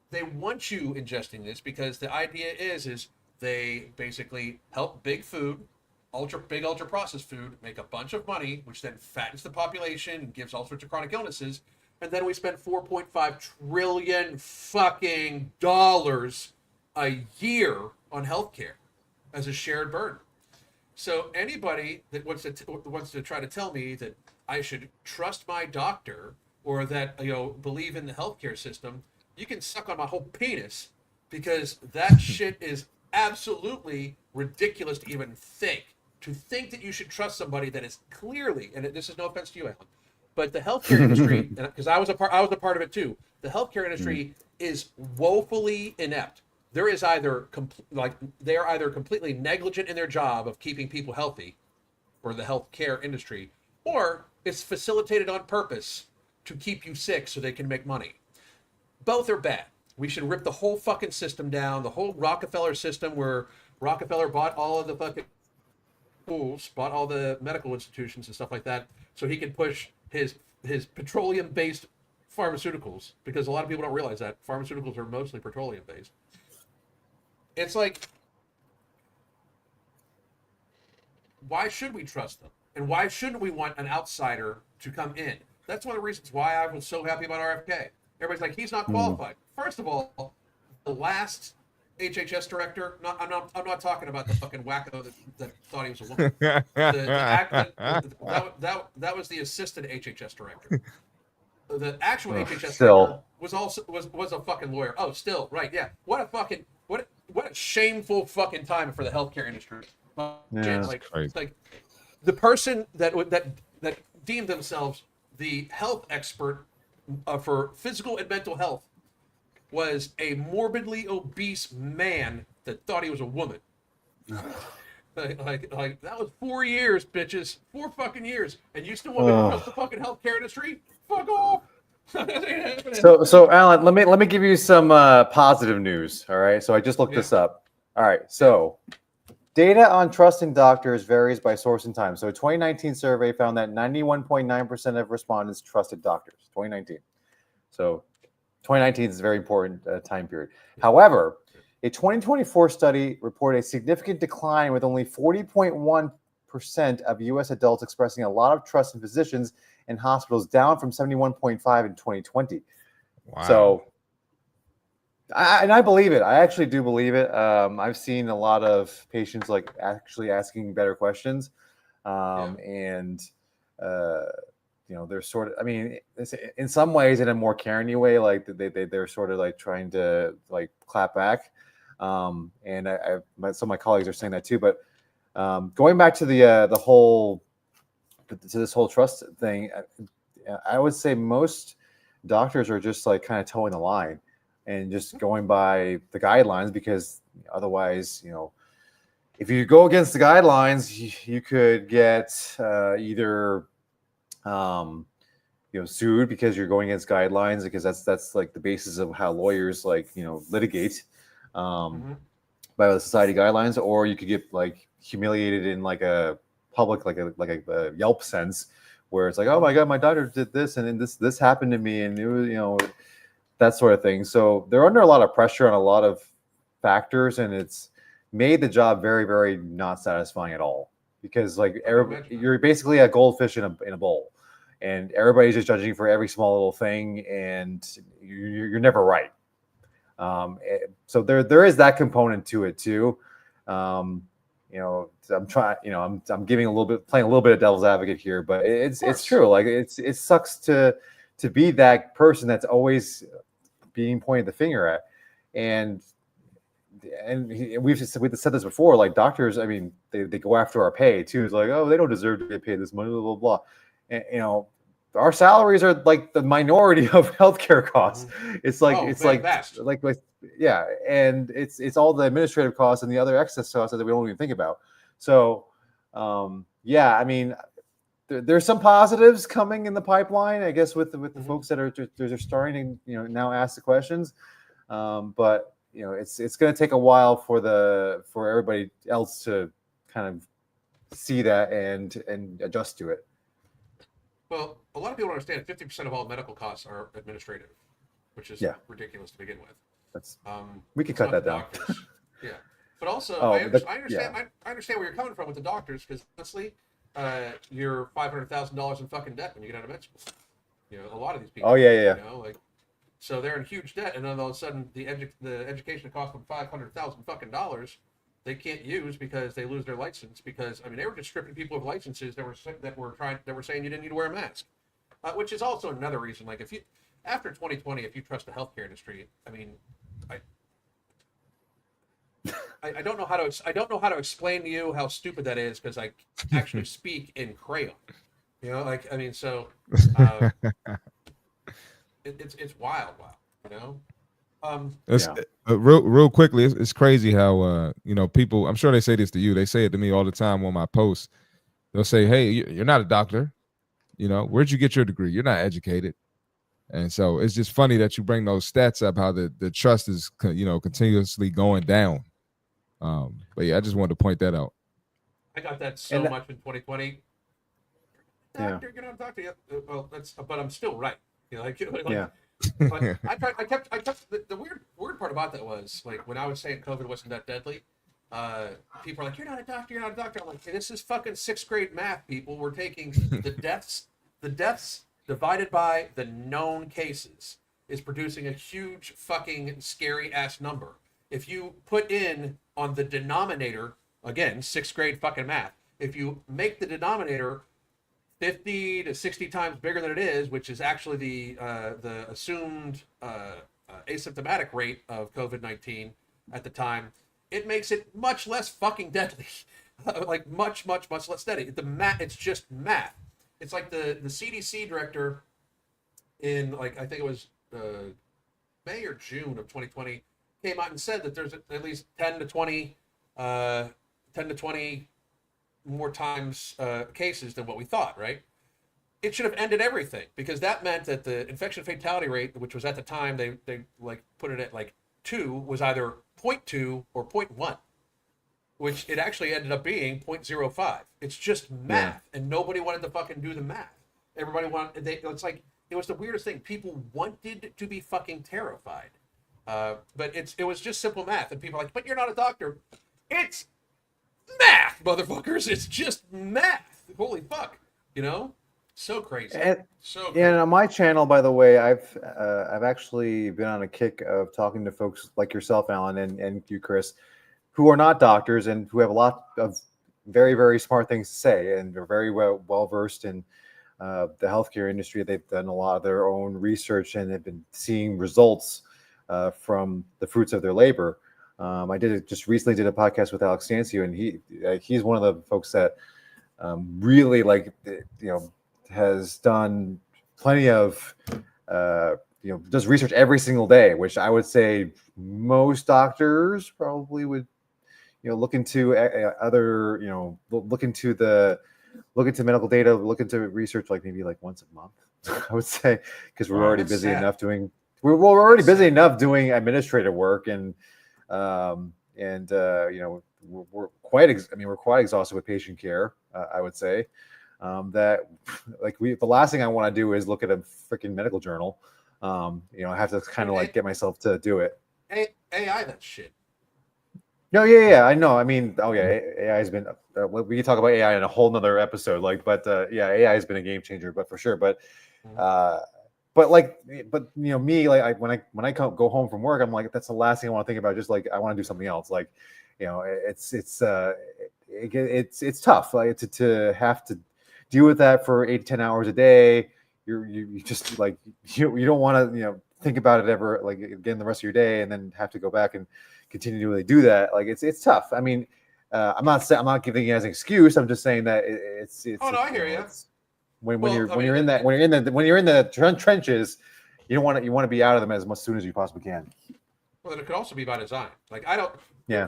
They want you ingesting this because the idea is they basically help big food, ultra processed food, make a bunch of money, which then fattens the population and gives all sorts of chronic illnesses. And then we spend $4.5 trillion fucking dollars a year on healthcare as a shared burden. So anybody that wants to try to tell me that I should trust my doctor or that believe in the healthcare system, you can suck on my whole penis because that shit is absolutely ridiculous to even think. To think that you should trust somebody that is clearly, and this is no offense to you, Alan, but the healthcare industry, because I was a part of it too. The healthcare industry is woefully inept. There is they are either completely negligent in their job of keeping people healthy, or the healthcare industry, or it's facilitated on purpose to keep you sick so they can make money. Both are bad. We should rip the whole fucking system down, the whole Rockefeller system where Rockefeller bought all of the fucking schools, bought all the medical institutions and stuff like that, so he could push his petroleum-based pharmaceuticals, because a lot of people don't realize that pharmaceuticals are mostly petroleum-based. It's like, why should we trust them? And why shouldn't we want an outsider to come in? That's one of the reasons why I was so happy about RFK. Everybody's like, he's not qualified. First of all, the last HHS director, I'm not talking about the fucking wacko that thought he was a woman. That was the assistant HHS director. The actual HHS director was a fucking lawyer. Oh, still, right, yeah. What a shameful fucking time for the healthcare industry. Yeah, like the person that deemed themselves the health expert for physical and mental health was a morbidly obese man that thought he was a woman. like that was 4 years, bitches. 4 fucking years. And you still want me to trust the fucking healthcare industry? Fuck off. So Alan, let me give you some positive news. All right. So I just looked this up. All right. So data on trusting doctors varies by source and time. So a 2019 survey found that 91.9% of respondents trusted doctors. 2019. So 2019 is a very important time period. However, a 2024 study reported a significant decline, with only 40.1% of U.S. adults expressing a lot of trust in physicians and hospitals, down from 71.5% in 2020. Wow. So, I believe it. I actually do believe it. I've seen a lot of patients like actually asking better questions, and they're sort of, I mean, in some ways in a more caring way, like they're sort of like trying to like clap back. And some of my colleagues are saying that too. But going back to the whole to this whole trust thing, I would say most doctors are just like kind of towing the line and just going by the guidelines, because otherwise, if you go against the guidelines, you could get either sued because you're going against guidelines, because that's like the basis of how lawyers litigate by the society guidelines, or you could get like humiliated in like a public, like a Yelp sense, where it's like, oh my God, my daughter did this and then this happened to me, and it was, that sort of thing. So they're under a lot of pressure on a lot of factors, and it's made the job very, very not satisfying at all, because you're basically a goldfish in a bowl, and everybody's just judging for every small little thing, and you're never right. So there is that component to it too. I'm trying, I'm playing a little bit of devil's advocate here, but it's true. Like it sucks to be that person that's always being pointed the finger at, and we've said this before. Like doctors, I mean, they go after our pay too. It's like, oh, they don't deserve to get paid this money, blah blah blah. And our salaries are like the minority of healthcare costs. It's like yeah, and it's all the administrative costs and the other excess costs that we don't even think about. So yeah, I mean, there's some positives coming in the pipeline, I guess, with the folks that are starting to now ask the questions, but it's going to take a while for everybody else to kind of see that and adjust to it. Well, a lot of people don't understand 50% of all medical costs are administrative, which is ridiculous to begin with. We could cut that down. Yeah, but also I understand where you're coming from with the doctors, because honestly, you're $500,000 in fucking debt when you get out of med school. A lot of these people. Oh yeah. So they're in huge debt, and then all of a sudden the education cost them $500,000 fucking dollars. They can't use because they lose their license, because they were just stripping people of licenses that were saying you didn't need to wear a mask, which is also another reason. Like if you after 2020, if you trust the healthcare industry, I don't know how to explain to you how stupid that is, because I actually speak in crayon. It's wild. Real quickly, it's crazy how people, I'm sure they say this to you, they say it to me all the time on my posts. They'll say, hey, you're not a doctor, where'd you get your degree? You're not educated. And so it's just funny that you bring those stats up, how the trust is continuously going down. But yeah, I just wanted to point that out. I got that so much in 2020. Doctor, you're not a doctor yet. Well, but I'm still right. I kept the weird part about that was, like, when I was saying COVID wasn't that deadly, people are like, you're not a doctor. I'm like, hey, this is fucking 6th grade math, people. We're taking the deaths divided by the known cases is producing a huge fucking scary ass number. If you put in on the denominator, again, 6th grade fucking math, if you make the denominator 50 to 60 times bigger than it is, which is actually the assumed asymptomatic rate of COVID-19 at the time, it makes it much less fucking deadly. Like much less deadly. It's just math. It's like the CDC director in, like, I think it was May or June of 2020 came out and said that there's at least 10 to 20 more times cases than what we thought, right? It should have ended everything, because that meant that the infection fatality rate, which was at the time they like put it at like 2, was either 0.2 or 0.1, which it actually ended up being 0.05. It's just math, and nobody wanted to fucking do the math. Everybody wanted, it's like, it was the weirdest thing. People wanted to be fucking terrified, but it was just simple math, and people are like, but you're not a doctor. It's math, motherfuckers. It's just math. Holy fuck, so crazy. So crazy. And on my channel, by the way, I've actually been on a kick of talking to folks like yourself, Alan, and you, Chris, who are not doctors and who have a lot of very, very smart things to say, and they're very well versed in the healthcare industry. They've done a lot of their own research and have been seeing results from the fruits of their labor. I just recently did a podcast with Alex Stancio, and he's one of the folks that really has done plenty of does research every single day, which I would say most doctors probably would look into other look into medical data, look into research like maybe like once a month. I would say, because we're already busy enough doing doing administrative work, and we're quite exhausted with patient care. I would say that the last thing I want to do is look at a freaking medical journal. I have to kind of get myself to do it. AI, that shit. No, yeah, I know. I mean, AI has been. We can talk about AI in a whole nother episode. AI has been a game changer, but for sure. But me, when I go home from work, I'm like, that's the last thing I want to think about. Just I want to do something else. It's tough. To have to deal with that for 8 to 10 hours a day. You just you don't want to think about it ever again the rest of your day, and then have to go back and continue to really do that. It's tough. I mean, I'm not giving it as an excuse. I'm just saying that it's. Oh no, I hear you. When you're in the trenches, you want to be out of them as soon as you possibly can. Well, then it could also be by design. I don't. Yeah.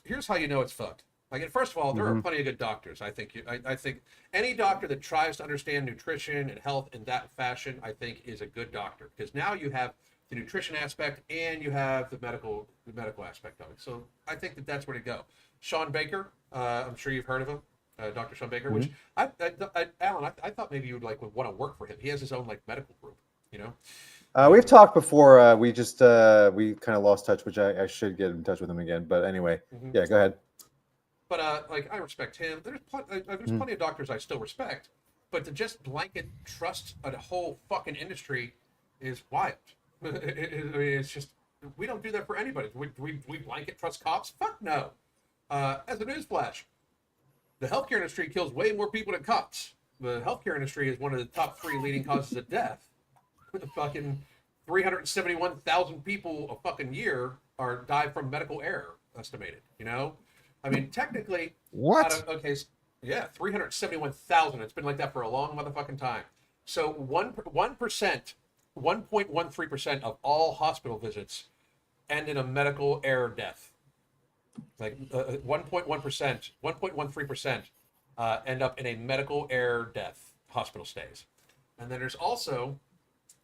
Here's how you know it's fucked. First of all, there are plenty of good doctors. I think any doctor that tries to understand nutrition and health in that fashion, I think, is a good doctor, because now you have the nutrition aspect and you have the medical aspect of it. So I think that's where to go. Sean Baker, I'm sure you've heard of him, Dr. Sean Baker. Which Alan, I thought maybe you would want to work for him. He has his own medical group. We've talked before. We kind of lost touch, which I should get in touch with him again. But anyway, yeah, go ahead. But I respect him. There's plenty of doctors I still respect, but to just blanket trust a whole fucking industry is wild. I mean, it's just, we don't do that for anybody. We blanket trust cops? Fuck no. As a newsflash, the healthcare industry kills way more people than cops. The healthcare industry is one of the top 3 leading causes of death. Fucking 371,000 people a fucking year die from medical error, estimated. I mean, technically, what? 371,000. It's been like that for a long motherfucking time. So 1.13% of all hospital visits end in a medical error death. 1.13% end up in a medical error death hospital stays. And then there's also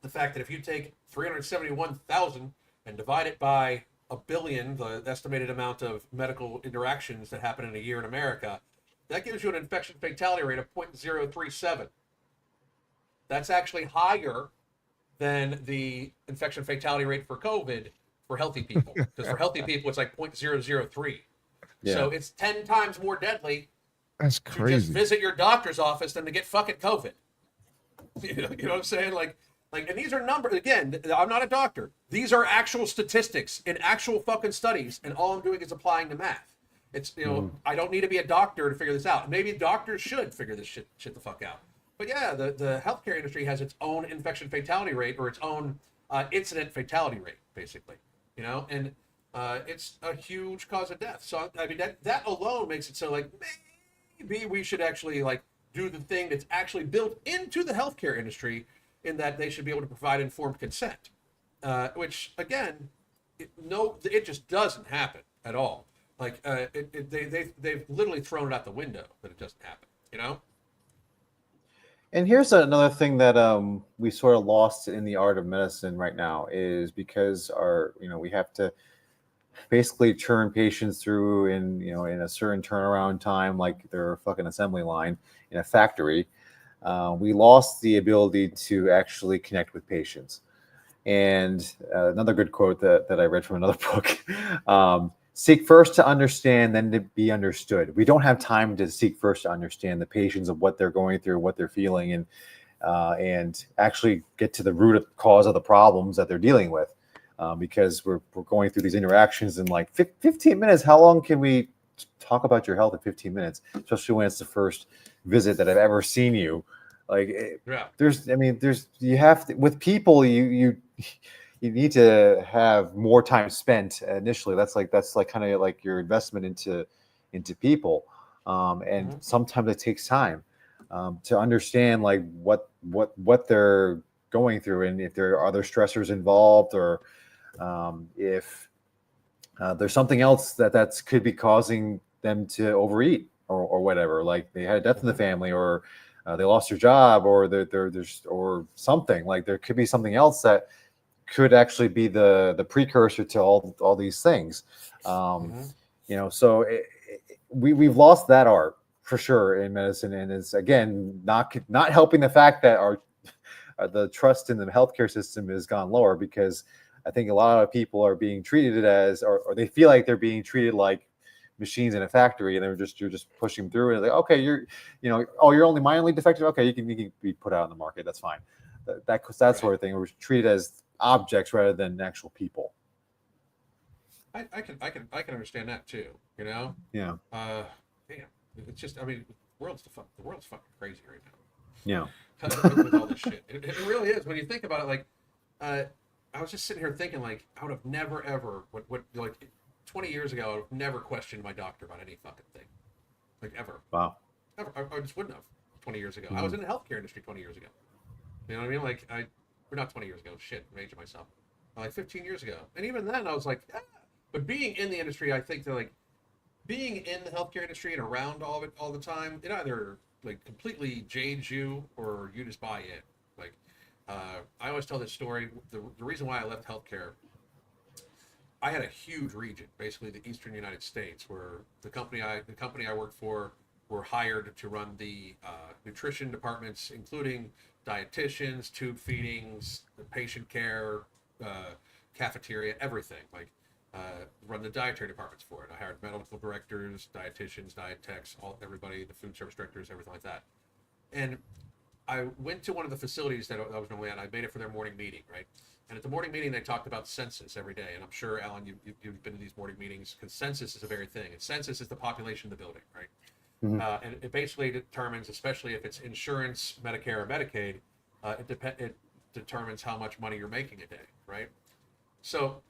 the fact that if you take 371,000 and divide it by 1 billion, the estimated amount of medical interactions that happen in a year in America, that gives you an infection fatality rate of 0.037. That's actually higher than the infection fatality rate for COVID for healthy people. Because for healthy people, it's 0.003. Yeah. So it's 10 times more deadly. That's crazy. To just visit your doctor's office than to get fucking COVID. You know what I'm saying? And these are numbers. Again, I'm not a doctor. These are actual statistics in actual fucking studies, and all I'm doing is applying the math. It's I don't need to be a doctor to figure this out. Maybe doctors should figure this shit the fuck out. But yeah, the healthcare industry has its own infection fatality rate, or its own incident fatality rate, basically. And it's a huge cause of death. So I mean, that alone makes it so maybe we should actually do the thing that's actually built into the healthcare industry, in that they should be able to provide informed consent, which again, it just doesn't happen at all. They've literally thrown it out the window that it doesn't happen. And here's another thing that we sort of lost in the art of medicine right now, is because we have to basically churn patients through in a certain turnaround time, like they're a fucking assembly line in a factory. We lost the ability to actually connect with patients. And another good quote that I read from another book, seek first to understand, then to be understood. We don't have time to seek first to understand the patients of what they're going through, what they're feeling, and actually get to the root of cause of the problems that they're dealing with. Because we're going through these interactions in 15 minutes. How long can we talk about your health in 15 minutes, especially when it's the first visit that I've ever seen you? You have to, with people, you you need to have more time spent initially. That's like kind of like your investment into people, and sometimes it takes time to understand like what they're going through, and if there are other stressors involved, or if there's something else that could be causing them to overeat, or whatever. Like they had a death in the family, or they lost their job, or there's or something. Like there could be something else that could actually be the precursor to all these things. So we've lost that art for sure in medicine, and it's again not helping the fact that our the trust in the healthcare system has gone lower, because I think a lot of people are being treated as, or they feel like they're being treated like machines in a factory, and you're just pushing them through, and like, okay, you're only mildly defective, okay, you can be put out on the market, that's fine. That right. Sort of thing. We're treated as objects rather than actual people. I can understand that too. Yeah. Damn. It's just, I mean, the world's fucking crazy right now. Yeah. With all this shit, it really is. When you think about it, like, I was just sitting here thinking, like, I would have never ever what like 20 years ago, I would have never questioned my doctor about any fucking thing, like ever. Wow. Never. I just wouldn't have 20 years ago. I was in the healthcare industry 20 years ago. You know what I mean? Like we're not 20 years ago. Shit, I'm aging myself. Like 15 years ago, and even then, I was like, But being in the industry, I think that like being in the healthcare industry and around all of it all the time, it either like completely jades you or you just buy in. Like I always tell this story. The reason why I left healthcare, I had a huge region, basically the eastern United States, where the company I worked for were hired to run the nutrition departments, including dietitians, tube feedings, patient care, cafeteria, everything. Like run the dietary departments for it. I hired medical directors, dietitians, diet techs, everybody, the food service directors, everything like that. And I went to one of the facilities that I was normally at. I made it for their morning meeting, right? And at the morning meeting, they talked about census every day. And I'm sure, Alan, you've been to these morning meetings, because census is a very thing. And census is the population of the building, right? Mm-hmm. And it basically determines, especially if it's insurance, Medicare, or Medicaid, it determines how much money you're making a day, right? So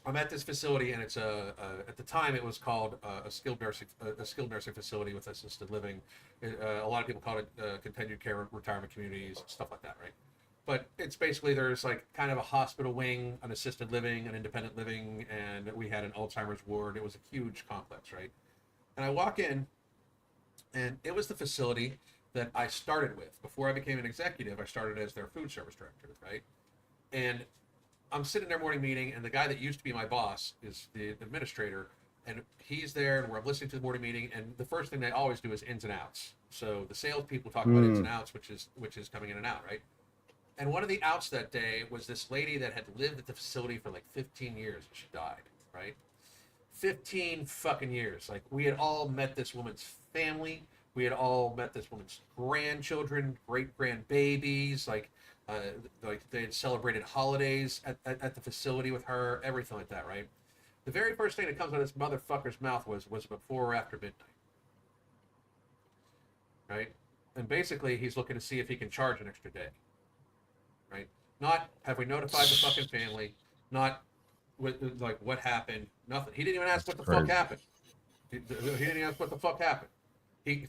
I'm at this facility, and it's at the time it was called a skilled nursing facility with assisted living. A lot of people call it continued care retirement communities, stuff like that, right? But it's basically, there's like kind of a hospital wing, an assisted living, an independent living, and we had an Alzheimer's ward. It was a huge complex, right? And I walk in, and it was the facility that I started with. Before I became an executive, I started as their food service director, right? And I'm sitting in their morning meeting, and the guy that used to be my boss is the administrator, and he's there, and I'm listening to the morning meeting, and the first thing they always do is ins and outs. So the salespeople talk about ins and outs, which is coming in and out, right? And one of the outs that day was this lady that had lived at the facility for like 15 years, and she died, right? 15 fucking years. Like, we had all met this woman's family. We had all met this woman's grandchildren, great-grandbabies, like they had celebrated holidays at the facility with her, everything like that, right? The very first thing that comes out of this motherfucker's mouth was before or after midnight, right? And basically, he's looking to see if he can charge an extra day, right? Not have we notified the fucking family, not like what happened, nothing. He didn't even ask what the fuck happened. He didn't even ask what the fuck happened.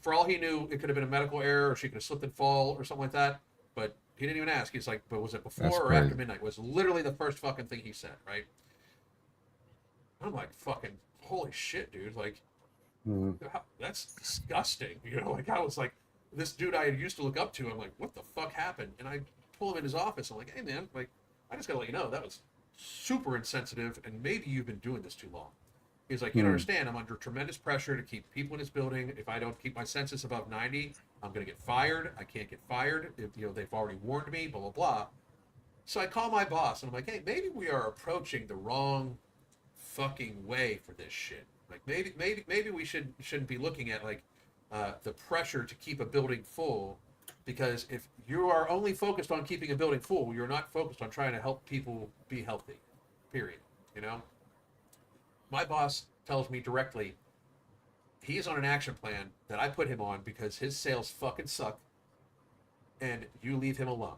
For all he knew, it could have been a medical error, or she could have slipped and fall, or something like that. But he didn't even ask. He's like, but was it before or after midnight? Was literally the first fucking thing he said, right? I'm like, fucking, holy shit, dude. Like, that's disgusting. You know, like, I was like, this dude I used to look up to, I'm like, what the fuck happened? And I pull him in his office. I'm like, hey, man, like, I just gotta let you know, that was super insensitive, and maybe you've been doing this too long. He's like, you don't understand, I'm under tremendous pressure to keep people in this building. If I don't keep my census above 90, I'm going to get fired. I can't get fired. They've already warned me, blah, blah, blah. So I call my boss, and I'm like, hey, maybe we are approaching the wrong fucking way for this shit. Like, maybe we shouldn't be looking at, like, the pressure to keep a building full, because if you are only focused on keeping a building full, you're not focused on trying to help people be healthy, period, you know? My boss tells me directly he's on an action plan that I put him on because his sales fucking suck, and you leave him alone.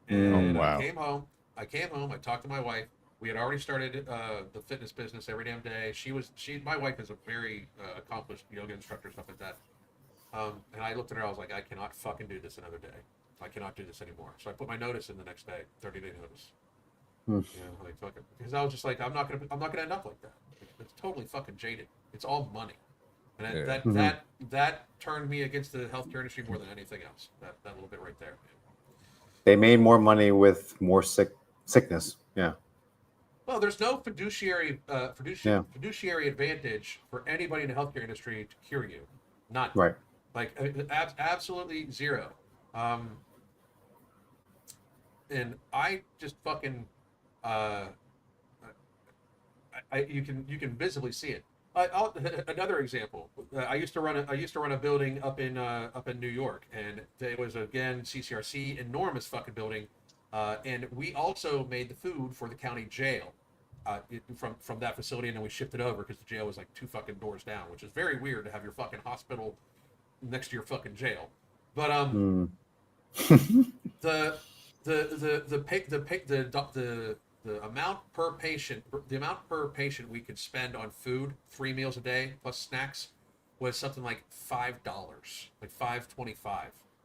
And I came home. I came home. I talked to my wife. We had already started the fitness business every damn day. My wife is a very accomplished yoga instructor, stuff like that. And I looked at her. I was like, I cannot fucking do this another day. I cannot do this anymore. So I put my notice in the next day, 30-day notice. You know, like fucking, because I was just like, I'm not gonna end up like that. It's totally fucking jaded. It's all money, and that turned me against the healthcare industry more than anything else. That little bit right there. They made more money with more sickness. Yeah. Well, there's no fiduciary advantage for anybody in the healthcare industry to cure you. None. Right. Like absolutely zero. And I just fucking you can visibly see it. Another example. I used to run a building up in New York, and it was again CCRC, enormous fucking building, and we also made the food for the county jail from that facility, and then we shipped it over because the jail was like 2 fucking doors down, which is very weird to have your fucking hospital next to your fucking jail. But the amount per patient we could spend on food, 3 meals a day plus snacks, was something like $5, like $5.25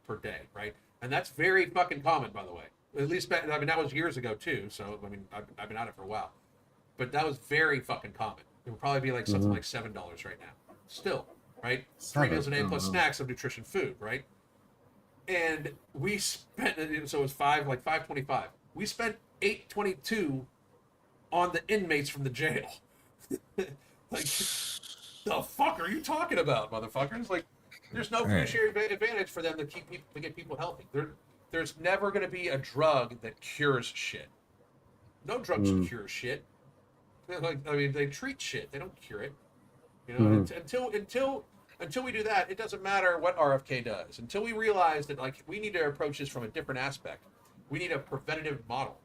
per day, right? And that's very fucking common, by the way. At least that was years ago too. So I mean, I've been at it for a while, but that was very fucking common. It would probably be like something like $7 right now, still, right? 3 meals a day plus snacks of nutrition food, right? And we spent, so it was $5.25. We spent $8.22 on the inmates from the jail. Like, the fuck are you talking about, motherfuckers? Like, there's no fiduciary advantage for them to get people healthy. There's never going to be a drug that cures shit. No drugs cure shit. Like, I mean, they treat shit. They don't cure it. You know, until we do that, it doesn't matter what RFK does. Until we realize that, like, we need to approach this from a different aspect. We need a preventative model.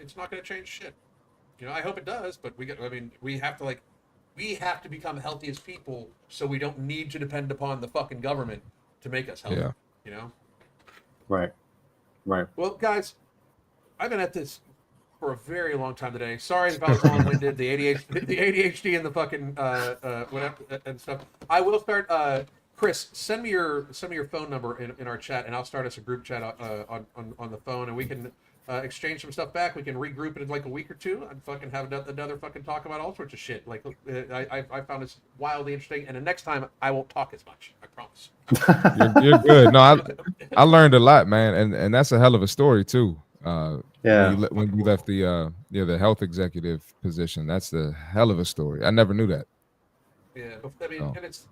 It's not going to change shit. You know, I hope it does, but we have to become healthy as people, so we don't need to depend upon the fucking government to make us healthy. Yeah. You know. Right. Well, guys, I've been at this for a very long time today. Sorry if I was long-winded. The ADHD and the fucking whatever and stuff. I will start. Chris, send me your phone number in our chat, and I'll start us a group chat on the phone, and we can exchange some stuff back. We can regroup it in like a week or two and fucking have another fucking talk about all sorts of shit. Like I found this wildly interesting, and the next time I won't talk as much. I promise. You're good. No, I learned a lot, man, and that's a hell of a story too. When you left the health executive position, that's a hell of a story. I never knew that. Yeah, I mean, and it's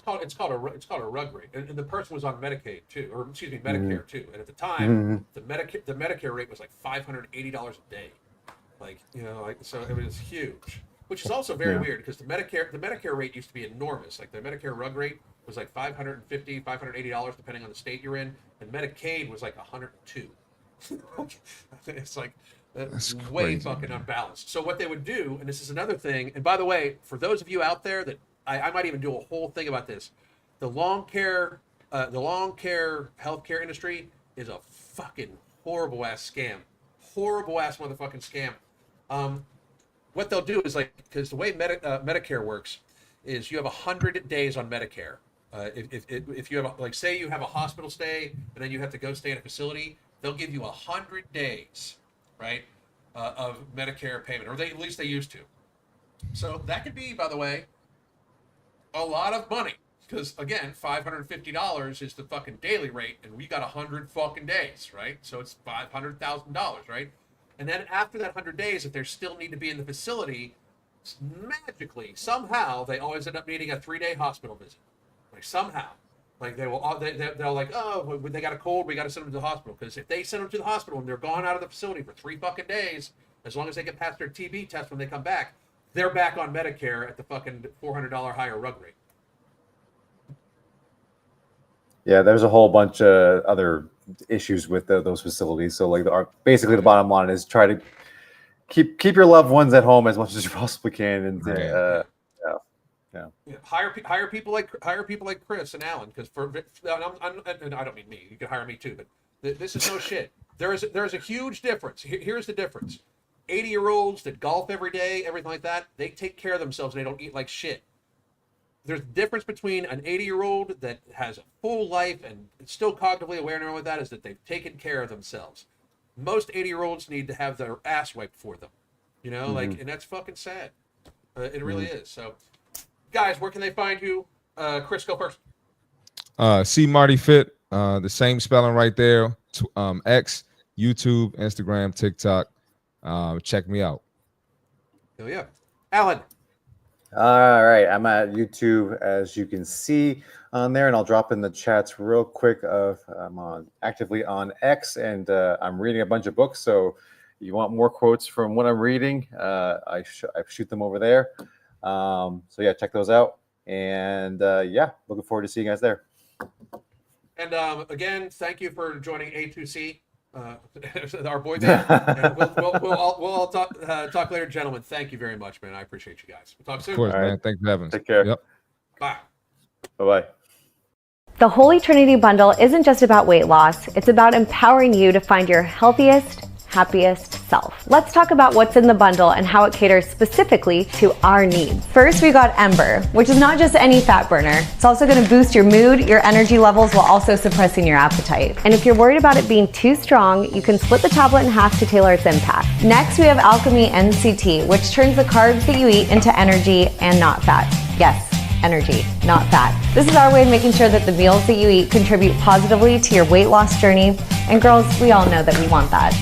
called a rug rate, and the person was on Medicaid too, or excuse me, Medicare too. And at the time, the Medicare rate was like $580 a day, like, you know, like, so it was huge, which is also very weird because the Medicare rate used to be enormous. Like the Medicare rug rate was like $550, $580 depending on the state you're in, and Medicaid was like $102. It's like that's way crazy, fucking unbalanced. So what they would do, and this is another thing, and by the way, for those of you out there that I might even do a whole thing about this, the long care healthcare industry is a fucking horrible ass scam, horrible ass motherfucking scam. What they'll do is, like, because the way Medicare works is you have 100 days on Medicare. If you have, like, say you have a hospital stay and then you have to go stay in a facility, they'll give you 100 days, right, of Medicare payment, or at least they used to. So that could be, by the way, a lot of money, because again, $550 is the fucking daily rate, and we got 100 fucking days, right? So it's $500,000, right? And then after that 100 days, if they still need to be in the facility, magically, somehow, they always end up needing a 3-day hospital visit, like somehow. Like they'll like, oh, they got a cold, we got to send them to the hospital. Because if they send them to the hospital and they're gone out of the facility for 3 fucking days, as long as they get past their TB test when they come back, they're back on Medicare at the fucking $400 higher rug rate. Yeah, there's a whole bunch of other issues with those facilities. So like, basically the bottom line is try to keep your loved ones at home as much as you possibly can, and Yeah. Hire people like Chris and Alan, because and I don't mean me. You can hire me too, but this is no shit. There's a huge difference. Here's the difference. 80-year-olds that golf every day, everything like that, they take care of themselves and they don't eat like shit. There's a difference between an 80-year-old that has a full life and is still cognitively aware and all of that is that they've taken care of themselves. Most 80-year-olds need to have their ass wiped for them. You know, like, and that's fucking sad. It really is. So, guys, where can they find you? Chris, go first. See Marty Fit, the same spelling right there. X, YouTube, Instagram, TikTok. Check me out. Hell yeah. Alan. All right, I'm at YouTube, as you can see on there, and I'll drop in the chats real quick. I'm actively on X, and I'm reading a bunch of books. So, you want more quotes from what I'm reading? I shoot them over there. So yeah, check those out, and yeah, looking forward to seeing you guys there. And again, thank you for joining A2C, our boy band. And we'll all talk later, gentlemen. Thank you very much, man. I appreciate you guys. We'll talk soon. Of course, All man. right. Thanks for having us. Take care. Yep. Bye. Bye-bye. The Holy Trinity Bundle isn't just about weight loss, it's about empowering you to find your healthiest, happiest self. Let's talk about what's in the bundle and how it caters specifically to our needs. First, we got Ember, which is not just any fat burner. It's also going to boost your mood, your energy levels, while also suppressing your appetite. And if you're worried about it being too strong, you can split the tablet in half to tailor its impact. Next, we have Alchemy NCT, which turns the carbs that you eat into energy and not fat. Yes, energy, not fat. This is our way of making sure that the meals that you eat contribute positively to your weight loss journey. And girls, we all know that we want that.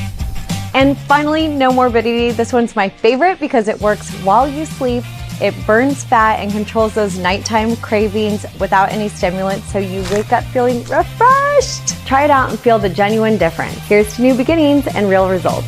And finally, no morbidity. This one's my favorite because it works while you sleep. It burns fat and controls those nighttime cravings without any stimulants, so you wake up feeling refreshed. Try it out and feel the genuine difference. Here's to new beginnings and real results.